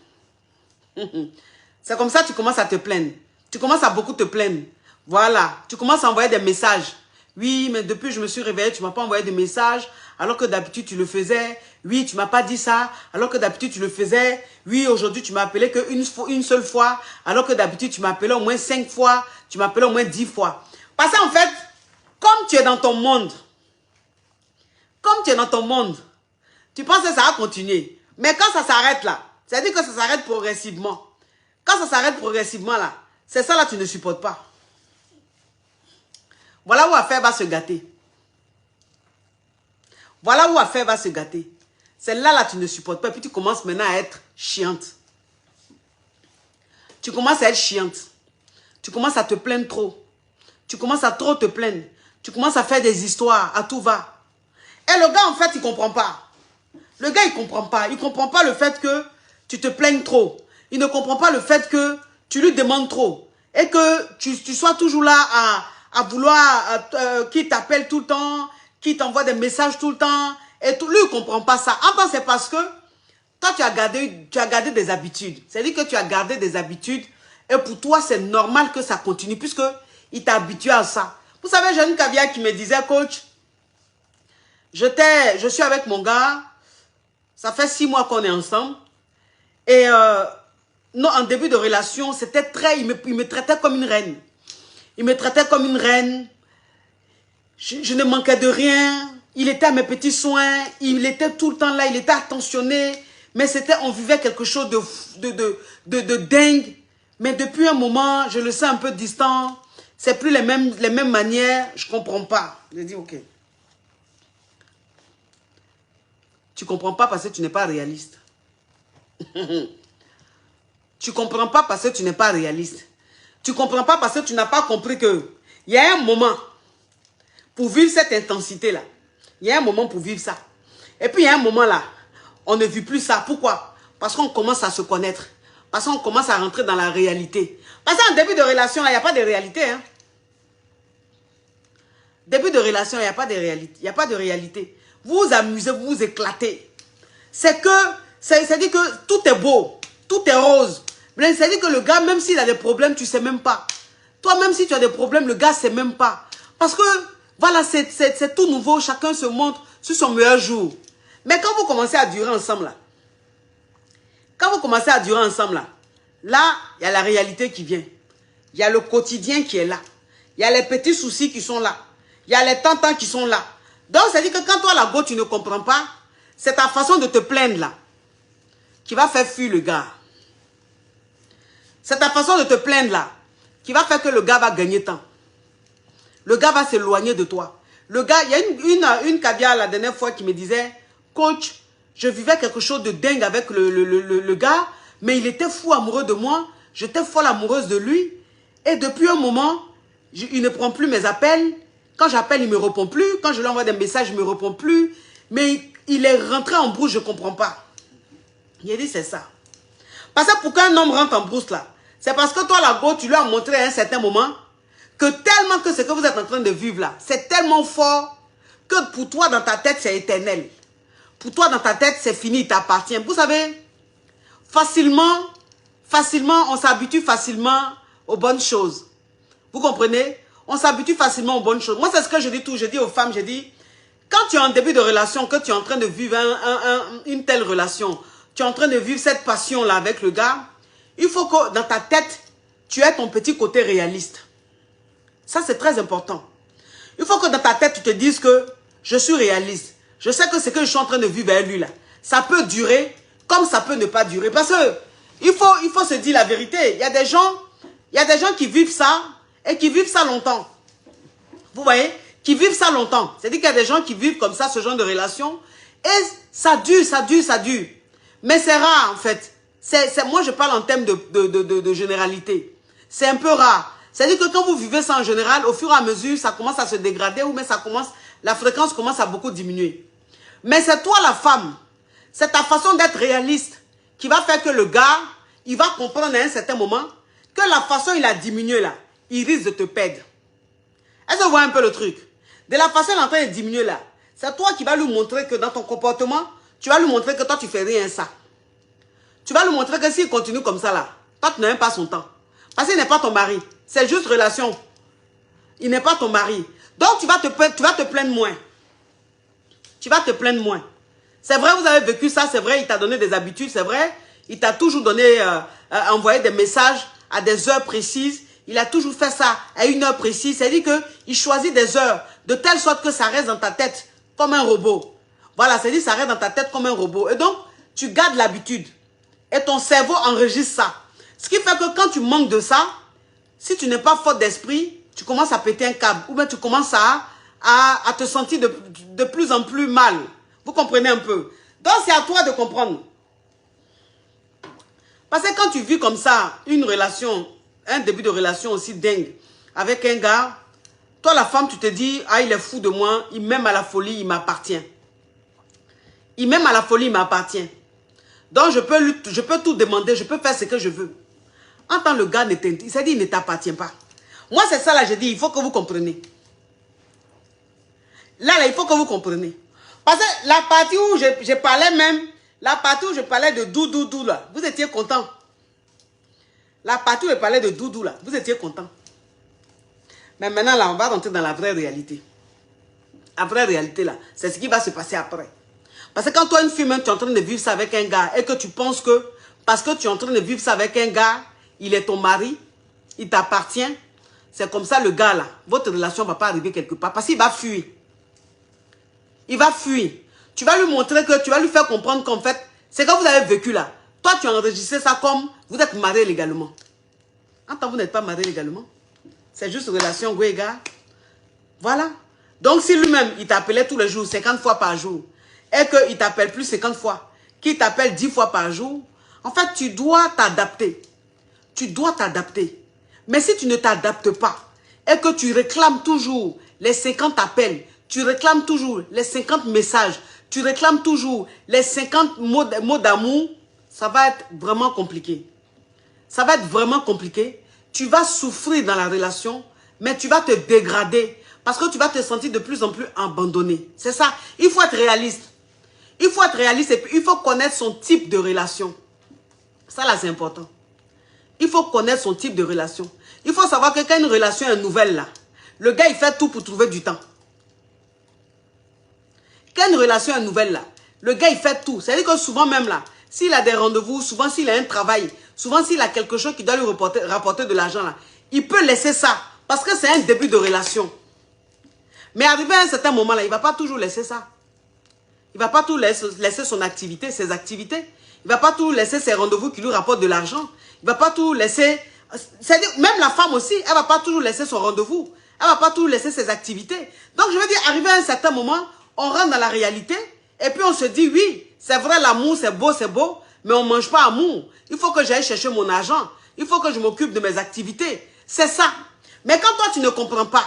S1: C'est comme ça que tu commences à te plaindre. Tu commences à beaucoup te plaindre. Voilà, tu commences à envoyer des messages. Oui, mais depuis que je me suis réveillée, tu ne m'as pas envoyé de message, alors que d'habitude tu le faisais. Oui, tu ne m'as pas dit ça, alors que d'habitude tu le faisais. Oui, aujourd'hui tu m'as appelé qu'une seule fois, alors que d'habitude tu m'as appelé au moins 5 fois, tu m'as appelé au moins 10 fois. Parce qu'en fait, comme tu es dans ton monde, tu penses que ça va continuer. Mais quand ça s'arrête là, c'est-à-dire que ça s'arrête progressivement. Quand ça s'arrête progressivement là, c'est ça là que tu ne supportes pas. Voilà où affaire va se gâter. Voilà où affaire va se gâter. Celle-là, là, tu ne supportes pas. Et puis tu commences maintenant à être chiante. Tu commences à être chiante. Tu commences à te plaindre trop. Tu commences à trop te plaindre. Tu commences à faire des histoires à tout va. Et le gars, en fait, il ne comprend pas. Le gars, il ne comprend pas. Il ne comprend pas le fait que tu te plaignes trop. Il ne comprend pas le fait que tu lui demandes trop. Et que tu sois toujours là à vouloir qui t'appelle tout le temps, qui t'envoie des messages tout le temps. Et tout, lui, il ne comprend pas ça. En fait, c'est parce que toi, tu as gardé des habitudes. C'est-à-dire que tu as gardé des habitudes. Et pour toi, c'est normal que ça continue puisque il t'a habitué à ça. Vous savez, j'ai une caviar qui me disait, coach, je suis avec mon gars. Ça fait 6 mois qu'on est ensemble. Et non, en début de relation, c'était très... Il me traitait comme une reine. Il me traitait comme une reine. Je ne manquais de rien. Il était à mes petits soins. Il était tout le temps là. Il était attentionné. Mais on vivait quelque chose de dingue. Mais depuis un moment, je le sens un peu distant. C'est plus les mêmes manières. Je ne comprends pas. Je dis, ok. Tu ne comprends pas parce que tu n'es pas réaliste. Tu ne comprends pas parce que tu n'es pas réaliste. Tu ne comprends pas parce que tu n'as pas compris que il y a un moment pour vivre cette intensité-là. Il y a un moment pour vivre ça. Et puis il y a un moment là, on ne vit plus ça. Pourquoi? Parce qu'on commence à se connaître. Parce qu'on commence à rentrer dans la réalité. Parce qu'en début de relation, il n'y a pas de réalité. Hein? Début de relation, il n'y a pas de réalité. Il n'y a pas de réalité. Vous vous amusez, vous vous éclatez. C'est dit que tout est beau, tout est rose. C'est-à-dire que le gars, même s'il a des problèmes, tu ne sais même pas. Toi, même si tu as des problèmes, le gars ne sait même pas. Parce que, voilà, c'est tout nouveau. Chacun se montre sur son meilleur jour. Mais quand vous commencez à durer ensemble, là, il y a la réalité qui vient. Il y a le quotidien qui est là. Il y a les petits soucis qui sont là. Il y a les tantans qui sont là. Donc, c'est-à-dire que quand toi, la go, tu ne comprends pas, c'est ta façon de te plaindre là qui va faire fuir le gars. C'est ta façon de te plaindre là qui va faire que le gars va gagner temps. Le gars va s'éloigner de toi. Le gars, il y a une caviar la dernière fois qui me disait, coach, je vivais quelque chose de dingue avec le gars, mais il était fou amoureux de moi. J'étais folle amoureuse de lui. Et depuis un moment, il ne prend plus mes appels. Quand j'appelle, il ne me répond plus. Quand je lui envoie des messages, il ne me répond plus. Mais il est rentré en brousse, je ne comprends pas. Il a dit, c'est ça. Parce que pourquoi un homme rentre en brousse là? C'est parce que toi, la go, tu lui as montré à un certain moment que tellement que ce que vous êtes en train de vivre là, c'est tellement fort que pour toi, dans ta tête, c'est éternel. Pour toi, dans ta tête, c'est fini, il t'appartient. Vous savez, facilement, on s'habitue facilement aux bonnes choses. Vous comprenez? On s'habitue facilement aux bonnes choses. Moi, c'est ce que je dis tout. Je dis aux femmes, je dis, quand tu es en début de relation, que tu es en train de vivre une telle relation, tu es en train de vivre cette passion-là avec le gars, il faut que dans ta tête, tu aies ton petit côté réaliste. Ça, c'est très important. Il faut que dans ta tête, tu te dises que je suis réaliste. Je sais que ce que je suis en train de vivre avec lui, là, ça peut durer comme ça peut ne pas durer. Parce que il faut se dire la vérité. Il y a des gens qui vivent ça et qui vivent ça longtemps. Vous voyez? Qui vivent ça longtemps. C'est-à-dire qu'il y a des gens qui vivent comme ça, ce genre de relation. Et ça dure, ça dure, ça dure. Mais c'est rare, en fait. Moi, je parle en termes de généralité. C'est un peu rare. C'est-à-dire que quand vous vivez ça en général, au fur et à mesure, ça commence à se dégrader ou même la fréquence commence à beaucoup diminuer. Mais c'est toi la femme, c'est ta façon d'être réaliste qui va faire que le gars, il va comprendre à un certain moment que la façon il a diminué là, il risque de te perdre. Est-ce que vous voyez un peu le truc? De la façon il est en train de diminuer là, c'est toi qui vas lui montrer que dans ton comportement, tu vas lui montrer que toi tu fais rien ça. Tu vas lui montrer que s'il continue comme ça là, toi tu n'as même pas son temps. Parce qu'il n'est pas ton mari, c'est juste relation. Il n'est pas ton mari. Donc tu vas te plaindre moins. Tu vas te plaindre moins. C'est vrai, vous avez vécu ça, c'est vrai, il t'a donné des habitudes, c'est vrai. Il t'a toujours donné, envoyé des messages à des heures précises. Il a toujours fait ça à une heure précise. C'est-à-dire qu'il choisit des heures de telle sorte que ça reste dans ta tête comme un robot. Voilà, c'est-à-dire ça reste dans ta tête comme un robot. Et donc, tu gardes l'habitude. Et ton cerveau enregistre ça. Ce qui fait que quand tu manques de ça, si tu n'es pas forte d'esprit, tu commences à péter un câble. Ou bien tu commences à te sentir de plus en plus mal. Vous comprenez un peu? Donc c'est à toi de comprendre. Parce que quand tu vis comme ça, une relation, un début de relation aussi dingue avec un gars, toi la femme tu te dis, ah il est fou de moi, il m'aime à la folie, il m'appartient. Il m'aime à la folie, il m'appartient. Donc je peux tout demander, je peux faire ce que je veux. En tant que le gars, il s'est dit, il ne t'appartient pas. Moi c'est ça là, je dis, il faut que vous compreniez. Là, il faut que vous compreniez. Parce que la partie où je parlais même, la partie où je parlais de doudou là, vous étiez content. La partie où je parlais de doudou là, vous étiez content. Mais maintenant là, on va rentrer dans la vraie réalité. La vraie réalité là, c'est ce qui va se passer après. Parce que quand toi, une fille, même, tu es en train de vivre ça avec un gars et que tu penses que, parce que tu es en train de vivre ça avec un gars, il est ton mari, il t'appartient, c'est comme ça le gars là, votre relation ne va pas arriver quelque part parce qu'il va fuir. Il va fuir. Tu vas lui montrer que, tu vas lui faire comprendre qu'en fait, c'est que vous avez vécu là. Toi, tu as enregistré ça comme vous êtes marié légalement. En tant que vous n'êtes pas marié légalement, c'est juste une relation gars. Voilà. Donc, si lui-même, il t'appelait tous les jours, 50 fois par jour, et qu'il ne t'appelle plus 50 fois, qu'il t'appelle 10 fois par jour, en fait, tu dois t'adapter. Tu dois t'adapter. Mais si tu ne t'adaptes pas, et que tu réclames toujours les 50 appels, tu réclames toujours les 50 messages, tu réclames toujours les 50 mots d'amour, ça va être vraiment compliqué. Ça va être vraiment compliqué. Tu vas souffrir dans la relation, mais tu vas te dégrader parce que tu vas te sentir de plus en plus abandonné. C'est ça. Il faut être réaliste. Il faut être réaliste et puis il faut connaître son type de relation. Ça là, c'est important. Il faut connaître son type de relation. Il faut savoir que quand une relation est nouvelle là, le gars il fait tout pour trouver du temps. Quand une relation est nouvelle là, le gars il fait tout. C'est-à-dire que souvent même là, s'il a des rendez-vous, souvent s'il a un travail, souvent s'il a quelque chose qui doit lui rapporter de l'argent là, il peut laisser ça parce que c'est un début de relation. Mais arrivé à un certain moment là, il ne va pas toujours laisser ça. Il ne va pas tout laisser son activité, ses activités. Il ne va pas tout laisser ses rendez-vous qui lui rapportent de l'argent. Il ne va pas tout laisser... C'est-à-dire, même la femme aussi, elle ne va pas toujours laisser son rendez-vous. Elle ne va pas toujours laisser ses activités. Donc je veux dire, arrivé à un certain moment, on rentre dans la réalité et puis on se dit, oui, c'est vrai, l'amour, c'est beau, mais on ne mange pas amour. Il faut que j'aille chercher mon argent. Il faut que je m'occupe de mes activités. C'est ça. Mais quand toi, tu ne comprends pas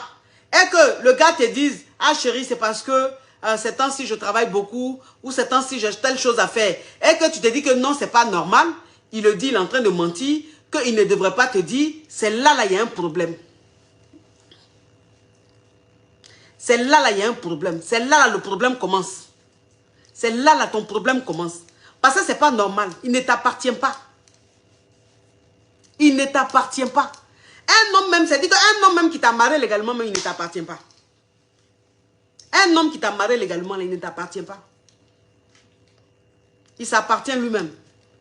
S1: et que le gars te dise, ah chérie, c'est parce que ces temps-ci, je travaille beaucoup, ou ces temps-ci, j'ai telle chose à faire, et que tu te dis que non, c'est pas normal, il le dit, il est en train de mentir, qu'il ne devrait pas te dire, c'est là, il y a un problème. C'est là, il y a un problème. C'est là, le problème commence. C'est là, ton problème commence. Parce que c'est pas normal. Il ne t'appartient pas. Il ne t'appartient pas. Un homme même, c'est-à-dire qu'un homme même qui t'a marié légalement, mais il ne t'appartient pas. Un homme qui t'a marié légalement, il ne t'appartient pas. Il s'appartient lui-même.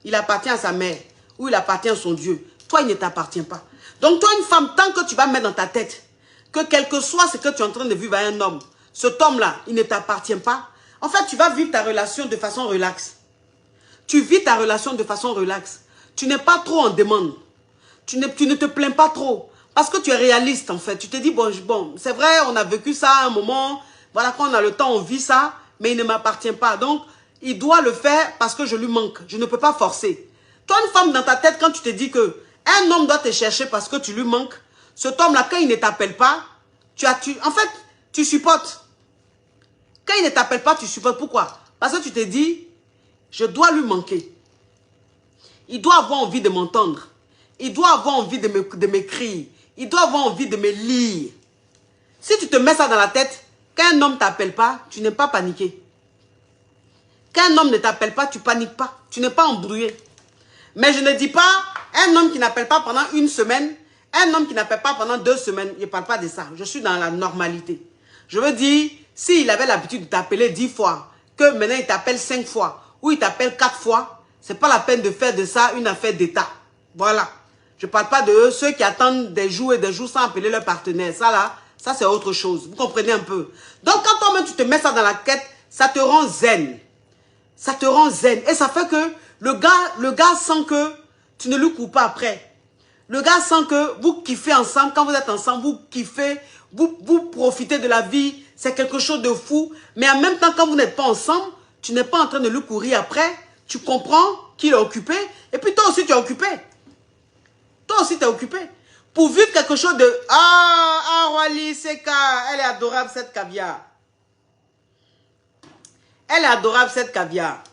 S1: Il appartient à sa mère. Ou il appartient à son Dieu. Toi, il ne t'appartient pas. Donc toi, une femme, tant que tu vas mettre dans ta tête que quel que soit ce que tu es en train de vivre avec un homme, cet homme-là, il ne t'appartient pas. En fait, tu vas vivre ta relation de façon relaxe. Tu vis ta relation de façon relaxe. Tu n'es pas trop en demande. Tu ne te plains pas trop. Parce que tu es réaliste, en fait. Tu te dis, bon, c'est vrai, on a vécu ça à un moment. Voilà, quand on a le temps, on vit ça. Mais il ne m'appartient pas. Donc, il doit le faire parce que je lui manque. Je ne peux pas forcer. Toi, une femme, dans ta tête, quand tu te dis que un homme doit te chercher parce que tu lui manques, cet homme-là, quand il ne t'appelle pas, en fait, tu supportes. Quand il ne t'appelle pas, tu supportes. Pourquoi? Parce que tu te dis, je dois lui manquer. Il doit avoir envie de m'entendre. Il doit avoir envie de m'écrire. Il doit avoir envie de me lire. Si tu te mets ça dans la tête, quand un homme ne t'appelle pas, tu n'es pas paniqué. Quand un homme ne t'appelle pas, tu ne paniques pas. Tu n'es pas embrouillé. Mais je ne dis pas, un homme qui n'appelle pas pendant une semaine, un homme qui n'appelle pas pendant 2 semaines, je ne parle pas de ça. Je suis dans la normalité. Je veux dire, s'il avait l'habitude de t'appeler 10 fois, que maintenant il t'appelle 5 fois, ou il t'appelle 4 fois, ce n'est pas la peine de faire de ça une affaire d'État. Voilà. Je ne parle pas de eux, ceux qui attendent des jours et des jours sans appeler leur partenaire. Ça là, ça c'est autre chose. Vous comprenez un peu. Donc quand toi-même tu te mets ça dans la tête, ça te rend zen. Ça te rend zen. Et ça fait que le gars sent que tu ne lui cours pas après. Le gars sent que vous kiffez ensemble. Quand vous êtes ensemble, vous kiffez, vous profitez de la vie. C'est quelque chose de fou. Mais en même temps, quand vous n'êtes pas ensemble, tu n'es pas en train de lui courir après. Tu comprends qu'il est occupé. Et puis toi aussi, tu es occupé. Toi aussi, tu es occupé. Pour vivre quelque chose de... Ah, Wally, Seka, elle est adorable, cette caviar. Elle est adorable, cette caviar.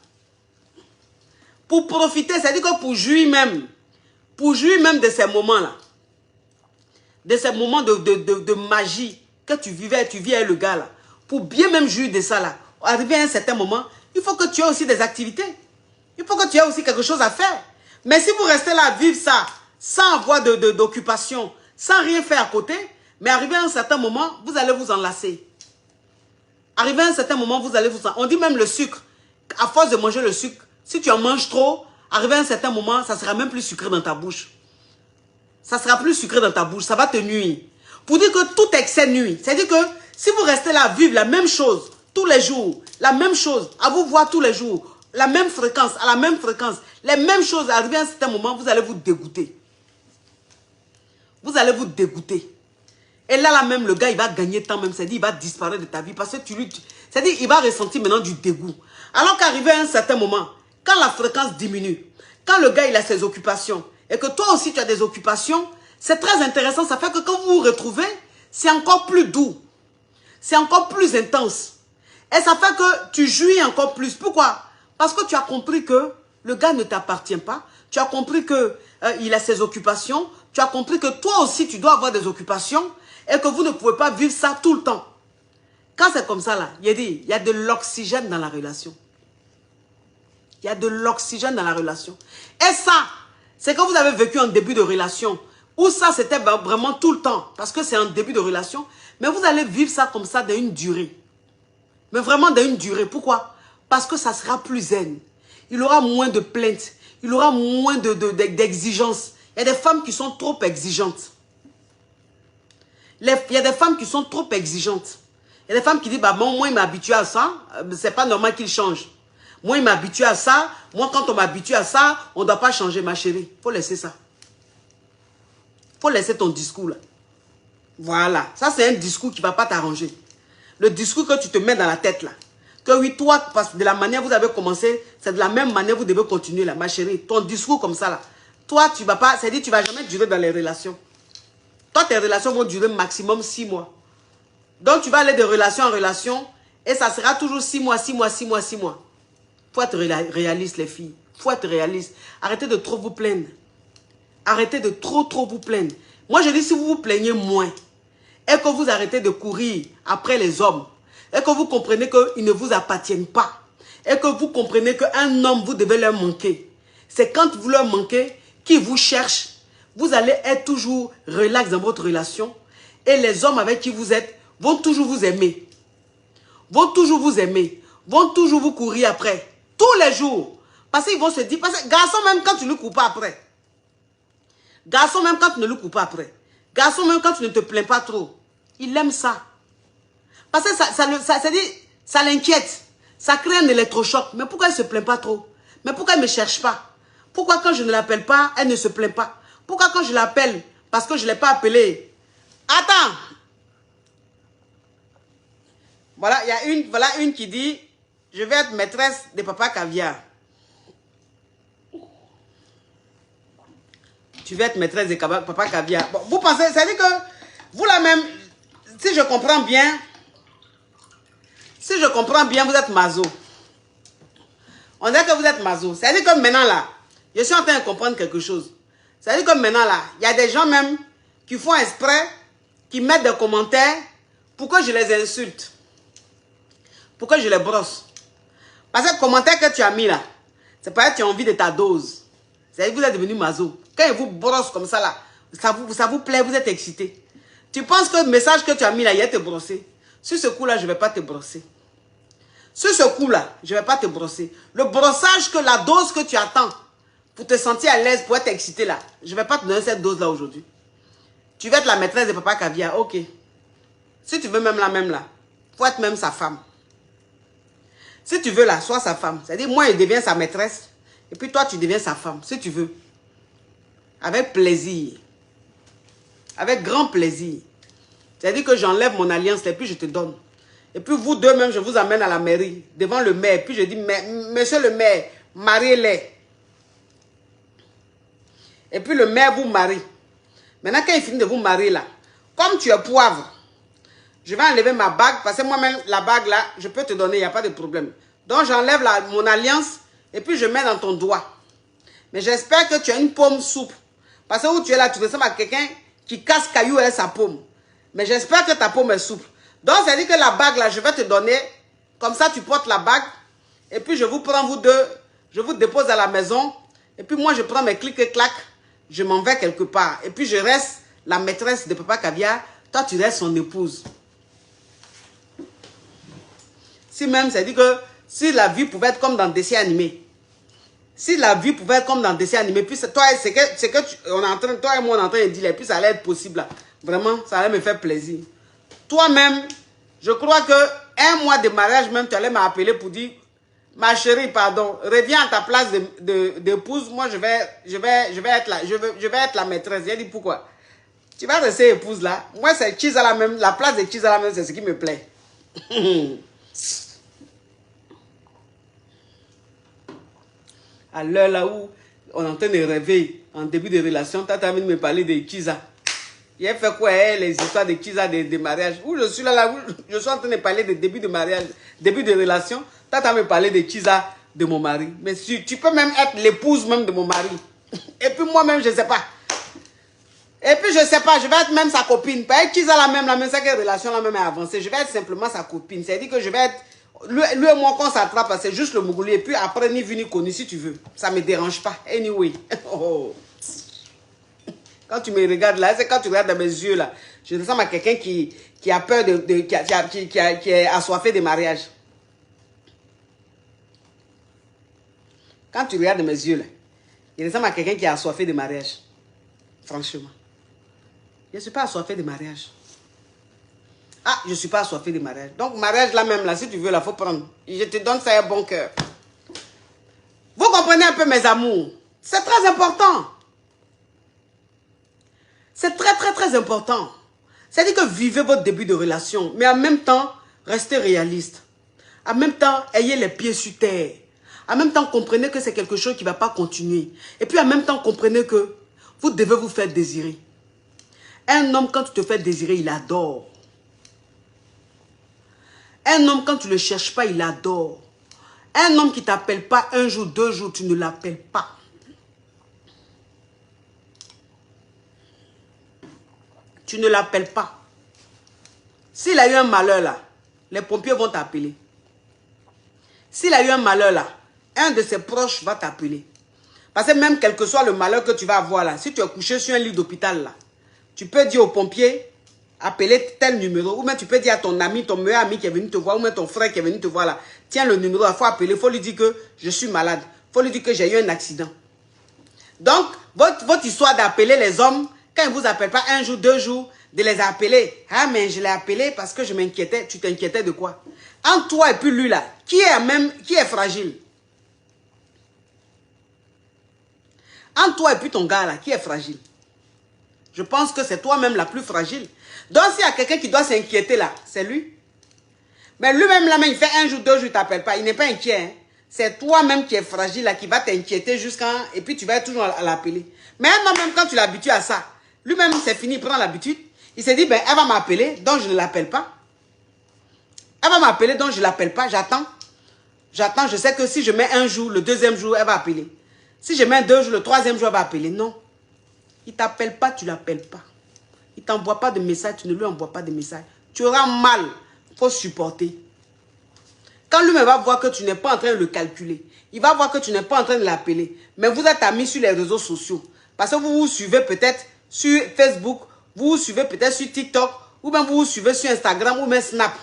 S1: Pour profiter, c'est-à-dire que pour jouir même de ces moments-là, de ces moments de magie que tu vis avec le gars là, pour bien même jouir de ça là, arriver à un certain moment, il faut que tu aies aussi des activités. Il faut que tu aies aussi quelque chose à faire. Mais si vous restez là à vivre ça, sans avoir d'occupation, sans rien faire à côté, mais arrivé à un certain moment, vous allez vous enlacer. Arrivé à un certain moment, vous allez vous enlacer. On dit même le sucre. À force de manger le sucre, si tu en manges trop, arrivé à un certain moment, ça ne sera même plus sucré dans ta bouche. Ça sera plus sucré dans ta bouche, ça va te nuire. Pour dire que tout excès nuit. C'est-à-dire que si vous restez là à vivre la même chose tous les jours, la même chose, à vous voir tous les jours, la même fréquence, à la même fréquence, les mêmes choses, arrivé à un certain moment, vous allez vous dégoûter. Vous allez vous dégoûter. Et là même, le gars, il va gagner temps même. C'est-à-dire, il va disparaître de ta vie parce que c'est-à-dire, il va ressentir maintenant du dégoût. Alors qu'arrivé à un certain moment, quand la fréquence diminue, quand le gars, il a ses occupations, et que toi aussi, tu as des occupations, c'est très intéressant. Ça fait que quand vous vous retrouvez, c'est encore plus doux. C'est encore plus intense. Et ça fait que tu jouis encore plus. Pourquoi? Parce que tu as compris que le gars ne t'appartient pas. Tu as compris qu'il a ses occupations. Tu as compris que toi aussi, tu dois avoir des occupations et que vous ne pouvez pas vivre ça tout le temps. Quand c'est comme ça, là, il y a de l'oxygène dans la relation. Il y a de l'oxygène dans la relation. Et ça, c'est quand vous avez vécu un début de relation, où ça, c'était vraiment tout le temps, parce que c'est un début de relation, mais vous allez vivre ça comme ça d'une durée. Mais vraiment d'une durée. Pourquoi? Parce que ça sera plus zen. Il aura moins de plaintes. Il aura moins d'exigences. Il y a des femmes qui sont trop exigeantes. Il y a des femmes qui sont trop exigeantes. Il y a des femmes qui disent, bah, moi, il m'a habitué à ça. C'est pas normal qu'il change. Moi, il m'a habitué à ça. Moi, quand on m'habitue à ça, on ne doit pas changer, ma chérie. Il faut laisser ça. Il faut laisser ton discours là. Voilà. Ça, c'est un discours qui ne va pas t'arranger. Le discours que tu te mets dans la tête là. Que oui, toi, parce que de la manière vous avez commencé, c'est de la même manière que vous devez continuer là, ma chérie. Ton discours comme ça là. Toi, tu ne vas pas, c'est-à-dire tu ne vas jamais durer dans les relations. Toi, tes relations vont durer maximum 6 mois. Donc, tu vas aller de relation en relation Et ça sera toujours 6 mois, 6 mois, 6 mois, 6 mois. Il faut être réaliste, les filles. Il faut être réaliste. Arrêtez de trop vous plaindre. Arrêtez de trop vous plaindre. Moi, je dis, si vous vous plaignez moins, et que vous arrêtez de courir après les hommes, et que vous comprenez qu'ils ne vous appartiennent pas, et que vous comprenez qu'un homme, vous devez leur manquer. C'est quand vous leur manquez, qu'ils vous cherchent, vous allez être toujours relax dans votre relation, et les hommes avec qui vous êtes vont toujours vous aimer. Vont toujours vous aimer. Vont toujours vous courir après. Tous les jours. Parce qu'ils vont se dire, parce que garçon même quand tu ne le cours pas après. Garçon même quand tu ne le cours pas après. Garçon même quand tu ne te plains pas trop. Il aime ça. Parce que ça l'inquiète. Ça crée un électrochoc. Mais pourquoi elle ne se plaint pas trop? Mais pourquoi elle ne me cherche pas? Pourquoi quand je ne l'appelle pas, elle ne se plaint pas? Pourquoi quand je l'appelle, parce que je ne l'ai pas appelée? Attends. Voilà, il y a une qui dit, je vais être maîtresse de Papa Caviar. Tu vas être maîtresse de Papa Caviar. Bon, vous pensez, ça veut dire que vous la même, si je comprends bien, vous êtes maso. On dirait que vous êtes maso. Ça veut dire que maintenant là, je suis en train de comprendre quelque chose. Ça veut dire que maintenant là, il y a des gens même qui font exprès, qui mettent des commentaires pour que je les insulte. Pour que je les brosse. Parce que le commentaire que tu as mis là, c'est parce que tu as envie de ta dose. C'est-à-dire que vous êtes devenu maso. Quand il vous brosse comme ça là, ça vous plaît, vous êtes excité. Tu penses que le message que tu as mis là, il va te brosser. Sur ce coup-là, je ne vais pas te brosser. Sur ce coup-là, je ne vais pas te brosser. Le brossage, que la dose que tu attends pour te sentir à l'aise, pour être excité là, je ne vais pas te donner cette dose-là aujourd'hui. Tu vas être la maîtresse de Papa Caviar, ok. Si tu veux même là, il faut être même sa femme. Si tu veux là, sois sa femme. C'est-à-dire, moi, il devient sa maîtresse. Et puis toi, tu deviens sa femme, si tu veux. Avec plaisir. Avec grand plaisir. C'est-à-dire que j'enlève mon alliance et puis je te donne. Et puis vous deux même, je vous amène à la mairie, devant le maire. Puis je dis, monsieur le maire, mariez-les. Et puis le maire vous marie. Maintenant, quand il finit de vous marier là, comme tu es poivre, je vais enlever ma bague, parce que moi-même, la bague là, je peux te donner, il n'y a pas de problème. Donc j'enlève mon alliance et puis je mets dans ton doigt. Mais j'espère que tu as une paume souple. Parce que où tu es là, tu ressembles à quelqu'un qui casse caillou avec sa paume. Mais j'espère que ta paume est souple. Donc, ça veut dire que la bague, là, je vais te donner. Comme ça, tu portes la bague. Et puis, je vous prends, vous deux. Je vous dépose à la maison. Et puis, moi, je prends mes clics et clacs. Je m'en vais quelque part. Et puis, je reste la maîtresse de Papa Caviar. Toi, tu restes son épouse. Si même, ça veut dire que si la vie pouvait être comme dans le dessin animé. Si la vie pouvait être comme dans le dessin animé, puis toi, c'est que on est en train, toi et moi, on est en train de dire, et puis ça allait être possible. Là. Vraiment, ça allait me faire plaisir. Toi-même, je crois que un mois de mariage, même, tu allais m'appeler pour dire, ma chérie, pardon, reviens à ta place d'épouse. Moi, je vais être la maîtresse. J'ai dit pourquoi? Tu vas rester épouse là. Moi, c'est Chizala même, la place de Chizala même, c'est ce qui me plaît. À l'heure là où on est en train de rêver en début de relation, tu as envie de me parler de Chiza. Il a fait quoi, les histoires de Chiza de mariage? Où je suis là, où je suis en train de parler de début de mariage, début de relation, tu as envie de me parler de Chiza de mon mari. Mais tu peux même être l'épouse même de mon mari. Et puis moi-même, je ne sais pas. Et puis je ne sais pas, je vais être même sa copine. Pas être Chiza la même, c'est quelle relation la même est avancée. Je vais être simplement sa copine. C'est-à-dire que je vais être... Lui et moi, quand on s'attrape, c'est juste le Mougouli. Et puis après, ni vu ni connu, si tu veux. Ça ne me dérange pas. Anyway. Oh. Quand tu me regardes là, c'est quand tu regardes dans mes yeux là. Je ressemble à quelqu'un qui a peur qui est assoiffé de mariage. Quand tu regardes dans mes yeux là, je ressemble à quelqu'un qui est assoiffé de mariage. Franchement. Je ne suis pas assoiffé de mariage. Ah, je ne suis pas assoiffé de mariage. Donc, mariage là même, là, si tu veux, là, il faut prendre. Je te donne ça à bon cœur. Vous comprenez un peu mes amours. C'est très important. C'est très important. C'est-à-dire que vivez votre début de relation, mais en même temps, restez réaliste. En même temps, ayez les pieds sur terre. En même temps, comprenez que c'est quelque chose qui ne va pas continuer. Et puis, en même temps, comprenez que vous devez vous faire désirer. Un homme, quand tu te fais désirer, il adore. Un homme, quand tu ne le cherches pas, il adore. Un homme qui ne t'appelle pas un jour, 2 jours, tu ne l'appelles pas. Tu ne l'appelles pas. S'il a eu un malheur là, les pompiers vont t'appeler. S'il a eu un malheur là, un de ses proches va t'appeler. Parce que même quel que soit le malheur que tu vas avoir là, si tu es couché sur un lit d'hôpital là, tu peux dire aux pompiers, appeler tel numéro, ou même tu peux dire à ton ami, ton meilleur ami qui est venu te voir, ou même ton frère qui est venu te voir là, tiens le numéro, il faut appeler, il faut lui dire que je suis malade, il faut lui dire que j'ai eu un accident. Donc, votre histoire d'appeler les hommes, quand ils ne vous appellent pas un jour, 2 jours, de les appeler. Ah, mais je l'ai appelé parce que je m'inquiétais. Tu t'inquiétais de quoi? Entre toi et puis lui là, qui est fragile? Entre toi et puis ton gars là, qui est fragile? Je pense que c'est toi-même la plus fragile. Donc, s'il y a quelqu'un qui doit s'inquiéter là, c'est lui. Mais lui-même là, il fait 1 jour, 2 jours, il ne t'appelle pas. Il n'est pas inquiet. Hein? C'est toi-même qui est fragile là, qui va t'inquiéter jusqu'à... Et puis tu vas toujours à l'appeler. Mais un homme, même quand tu l'habitues à ça, lui-même, c'est fini, il prend l'habitude. Il s'est dit, ben, elle va m'appeler, donc je ne l'appelle pas. Elle va m'appeler, donc je ne l'appelle pas. J'attends. J'attends, je sais que si je mets 1 jour, le 2e jour, elle va appeler. Si je mets 2 jours, le 3e jour, elle va appeler. Non. Il ne t'appelle pas, tu ne l'appelles pas. Il ne t'envoie pas de message, tu ne lui envoies pas de message. Tu auras mal, il faut supporter. Quand lui-même va voir que tu n'es pas en train de le calculer, il va voir que tu n'es pas en train de l'appeler, mais vous êtes amis sur les réseaux sociaux. Parce que vous vous suivez peut-être sur Facebook, vous vous suivez peut-être sur TikTok, ou bien vous vous suivez sur Instagram ou même Snap.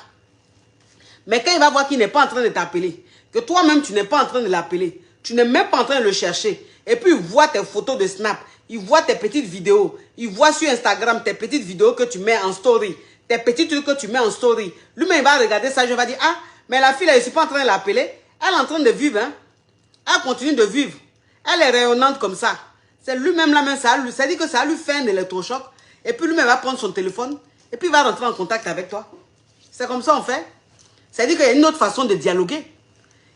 S1: Mais quand il va voir qu'il n'est pas en train de t'appeler, que toi-même tu n'es pas en train de l'appeler, tu n'es même pas en train de le chercher, et puis il voit tes photos de Snap, il voit tes petites vidéos, il voit sur Instagram tes petites vidéos que tu mets en story, tes petits trucs que tu mets en story. Lui-même il va regarder ça, je vais dire, ah, mais la fille là, je ne suis pas en train de l'appeler, elle est en train de vivre, hein. Elle continue de vivre. Elle est rayonnante comme ça. C'est lui-même la même, ça dit que ça lui fait un électrochoc. Et puis lui-même va prendre son téléphone. Et puis il va rentrer en contact avec toi. C'est comme ça on fait. C'est-à-dire qu'il y a une autre façon de dialoguer.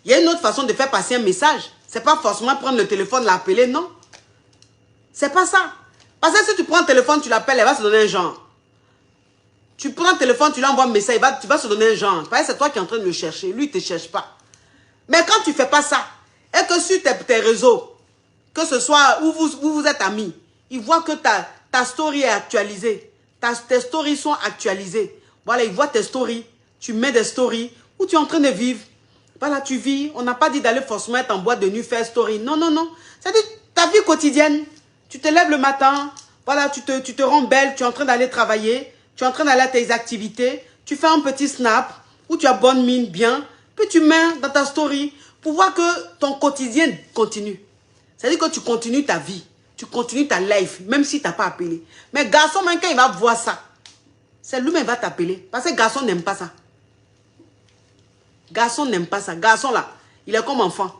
S1: Il y a une autre façon de faire passer un message. C'est pas forcément prendre le téléphone, l'appeler, non. C'est pas ça. Parce que si tu prends le téléphone, tu l'appelles, elle va se donner un genre. Tu prends le téléphone, tu lui envoies un message, tu vas se donner un genre. Parce que c'est toi qui es en train de le chercher. Lui, il ne te cherche pas. Mais quand tu ne fais pas ça, et que sur tes réseaux, que ce soit où vous êtes amis, ils voient que ta story est actualisée. Tes stories sont actualisées. Voilà, ils voient tes stories. Tu mets des stories où tu es en train de vivre. Voilà, tu vis. On n'a pas dit d'aller forcément être en boîte de nuit, faire story. Non, non, non. C'est-à-dire ta vie quotidienne. Tu te lèves le matin. Voilà, tu te rends belle. Tu es en train d'aller travailler. Tu es en train d'aller à tes activités. Tu fais un petit snap où tu as bonne mine, bien. Puis tu mets dans ta story pour voir que ton quotidien continue. C'est-à-dire que tu continues ta vie. Tu continues ta life, même si tu n'as pas appelé. Mais garçon, même quand il va voir ça, c'est lui-même qui va t'appeler. Parce que garçon n'aime pas ça. Garçon n'aime pas ça. Garçon là, il est comme enfant.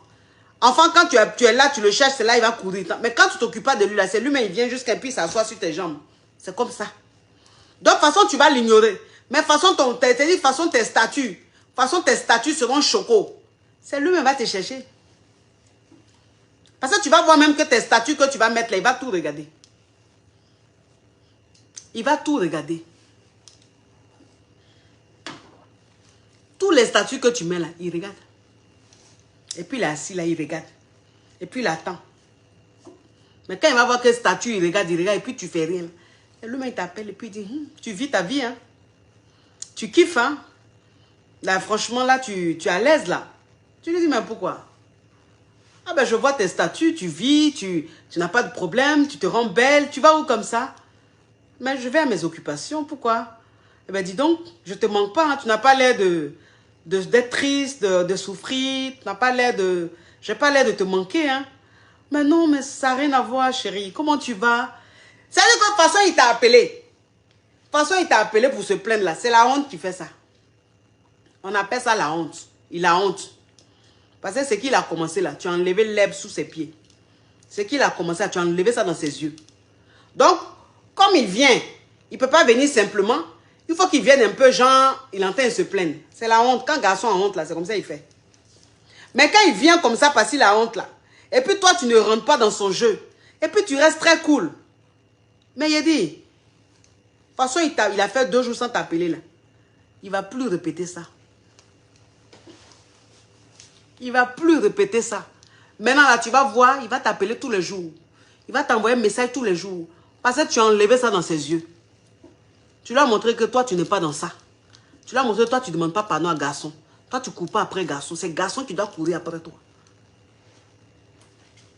S1: Enfant, quand tu es là, tu le cherches, c'est là, il va courir. Mais quand tu ne t'occupes pas de lui là, c'est lui-même, il vient jusqu'à puis s'assoit sur tes jambes. C'est comme ça. Donc, de toute façon, tu vas l'ignorer. Mais de toute façon, tes statuts seront chocos. C'est lui-même qui va te chercher. Parce que tu vas voir même que tes statuts que tu vas mettre là, il va tout regarder. Il va tout regarder. Tous les statuts que tu mets là, il regarde. Et puis il est assis là, il regarde. Et puis il attend. Mais quand il va voir que statut, il regarde, et puis tu fais rien. Et lui-même, il t'appelle et puis il dit, tu vis ta vie, hein. Tu kiffes, hein. Là, franchement, là, tu es à l'aise, là. Tu lui dis, mais pourquoi? Ah ben, je vois tes statuts, tu vis, tu n'as pas de problème, tu te rends belle, tu vas où comme ça? Mais je vais à mes occupations, pourquoi? Eh ben, dis donc, je te manque pas, hein. Tu n'as pas l'air d'être triste, de souffrir, tu n'as pas l'air de... J'ai pas l'air de te manquer, hein. Mais non, mais ça n'a rien à voir, chérie. Comment tu vas? C'est-à-dire que de toute façon, il t'a appelé. De toute façon, il t'a appelé pour se plaindre là. C'est la honte qui fait ça. On appelle ça la honte. Il a honte. Parce que c'est qu'il a commencé là. Tu as enlevé l'herbe sous ses pieds. C'est qu'il a commencé là. Tu as enlevé ça dans ses yeux. Donc, comme il vient, il ne peut pas venir simplement. Il faut qu'il vienne un peu genre, il entend se plaindre. C'est la honte. Quand garçon a honte là, c'est comme ça qu'il fait. Mais quand il vient comme ça parce qu'il a honte là, et puis toi tu ne rentres pas dans son jeu, et puis tu restes très cool. Mais il dit, de toute façon il a fait 2 jours sans t'appeler là. Il ne va plus répéter ça. Il ne va plus répéter ça. Maintenant, là, tu vas voir, il va t'appeler tous les jours. Il va t'envoyer un message tous les jours. Parce que tu as enlevé ça dans ses yeux. Tu lui as montré que toi, tu n'es pas dans ça. Tu lui as montré que toi, tu ne demandes pas pardon à garçon. Toi, tu ne cours pas après garçon. C'est garçon qui doit courir après toi.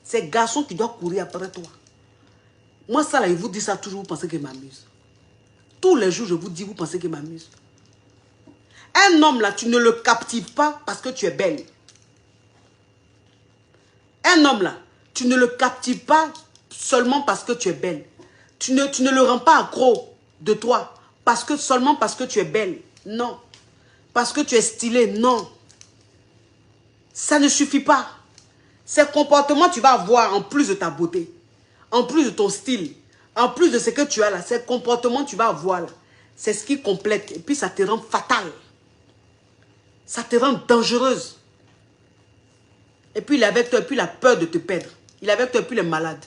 S1: C'est garçon qui doit courir après toi. Moi, ça, là, il vous dit ça toujours, vous pensez qu'il m'amuse. Tous les jours, je vous dis, vous pensez qu'il m'amuse. Un homme, là, tu ne le captives pas parce que tu es belle. Un homme, là, tu ne le captives pas seulement parce que tu es belle. Tu ne le rends pas accro de toi seulement parce que tu es belle. Non. Parce que tu es stylée. Non. Ça ne suffit pas. Ces comportements, tu vas avoir en plus de ta beauté, en plus de ton style, en plus de ce que tu as là, ces comportements, tu vas avoir là. C'est ce qui complète. Et puis, ça te rend fatale. Ça te rend dangereuse. Et puis, il est avec toi, et puis il a peur de te perdre. Il est avec toi, et puis il est malade.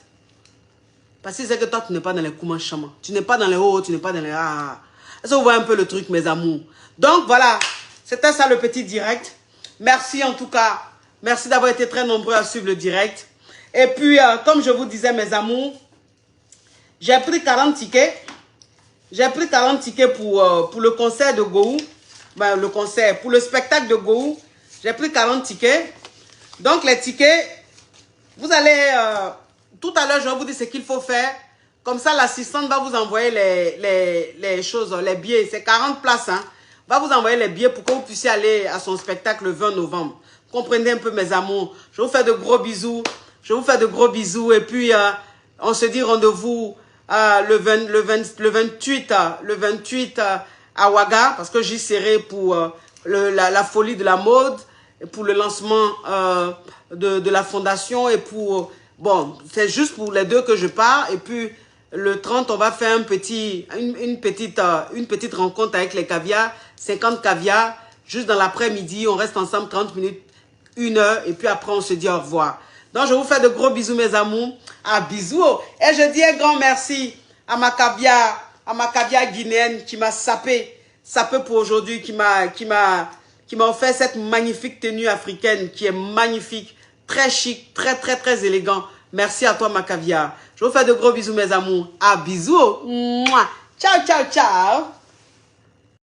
S1: Parce que c'est que toi, tu n'es pas dans les Koumanchama. Tu n'es pas dans les hauts, tu n'es pas dans les... Ah. Est-ce que vous voyez un peu le truc, mes amours? Donc, voilà. C'était ça, le petit direct. Merci, en tout cas. Merci d'avoir été très nombreux à suivre le direct. Et puis, comme je vous disais, mes amours, j'ai pris 40 tickets. J'ai pris 40 tickets pour le concert de Gou. Ben, pour le spectacle de Gou. J'ai pris 40 tickets. Donc, les tickets, vous allez... tout à l'heure, je vais vous dire ce qu'il faut faire. Comme ça, l'assistante va vous envoyer les choses, les billets. C'est 40 places, hein. Va vous envoyer les billets pour que vous puissiez aller à son spectacle le 20 novembre. Comprenez un peu, mes amours. Je vous fais de gros bisous. Je vous fais de gros bisous. Et puis, on se dit rendez-vous le 28 à Ouaga. Parce que j'y serai pour la folie de la mode. Et pour le lancement de la fondation. Et pour... bon, c'est juste pour les deux que je pars. Et puis, le 30, on va faire une petite rencontre avec les caviars. 50 caviars. Juste dans l'après-midi, on reste ensemble 30 minutes. 1 heure et puis après on se dit au revoir. Donc je vous fais de gros bisous, mes amours. Ah, bisous. Et je dis un grand merci à ma caviar guinéenne qui m'a sapé pour aujourd'hui, qui m'a offert cette magnifique tenue africaine qui est magnifique, très chic, très très très élégant. Merci à toi, ma caviar. Je vous fais de gros bisous, mes amours. Ah, bisous. Mouah. Ciao, ciao, ciao.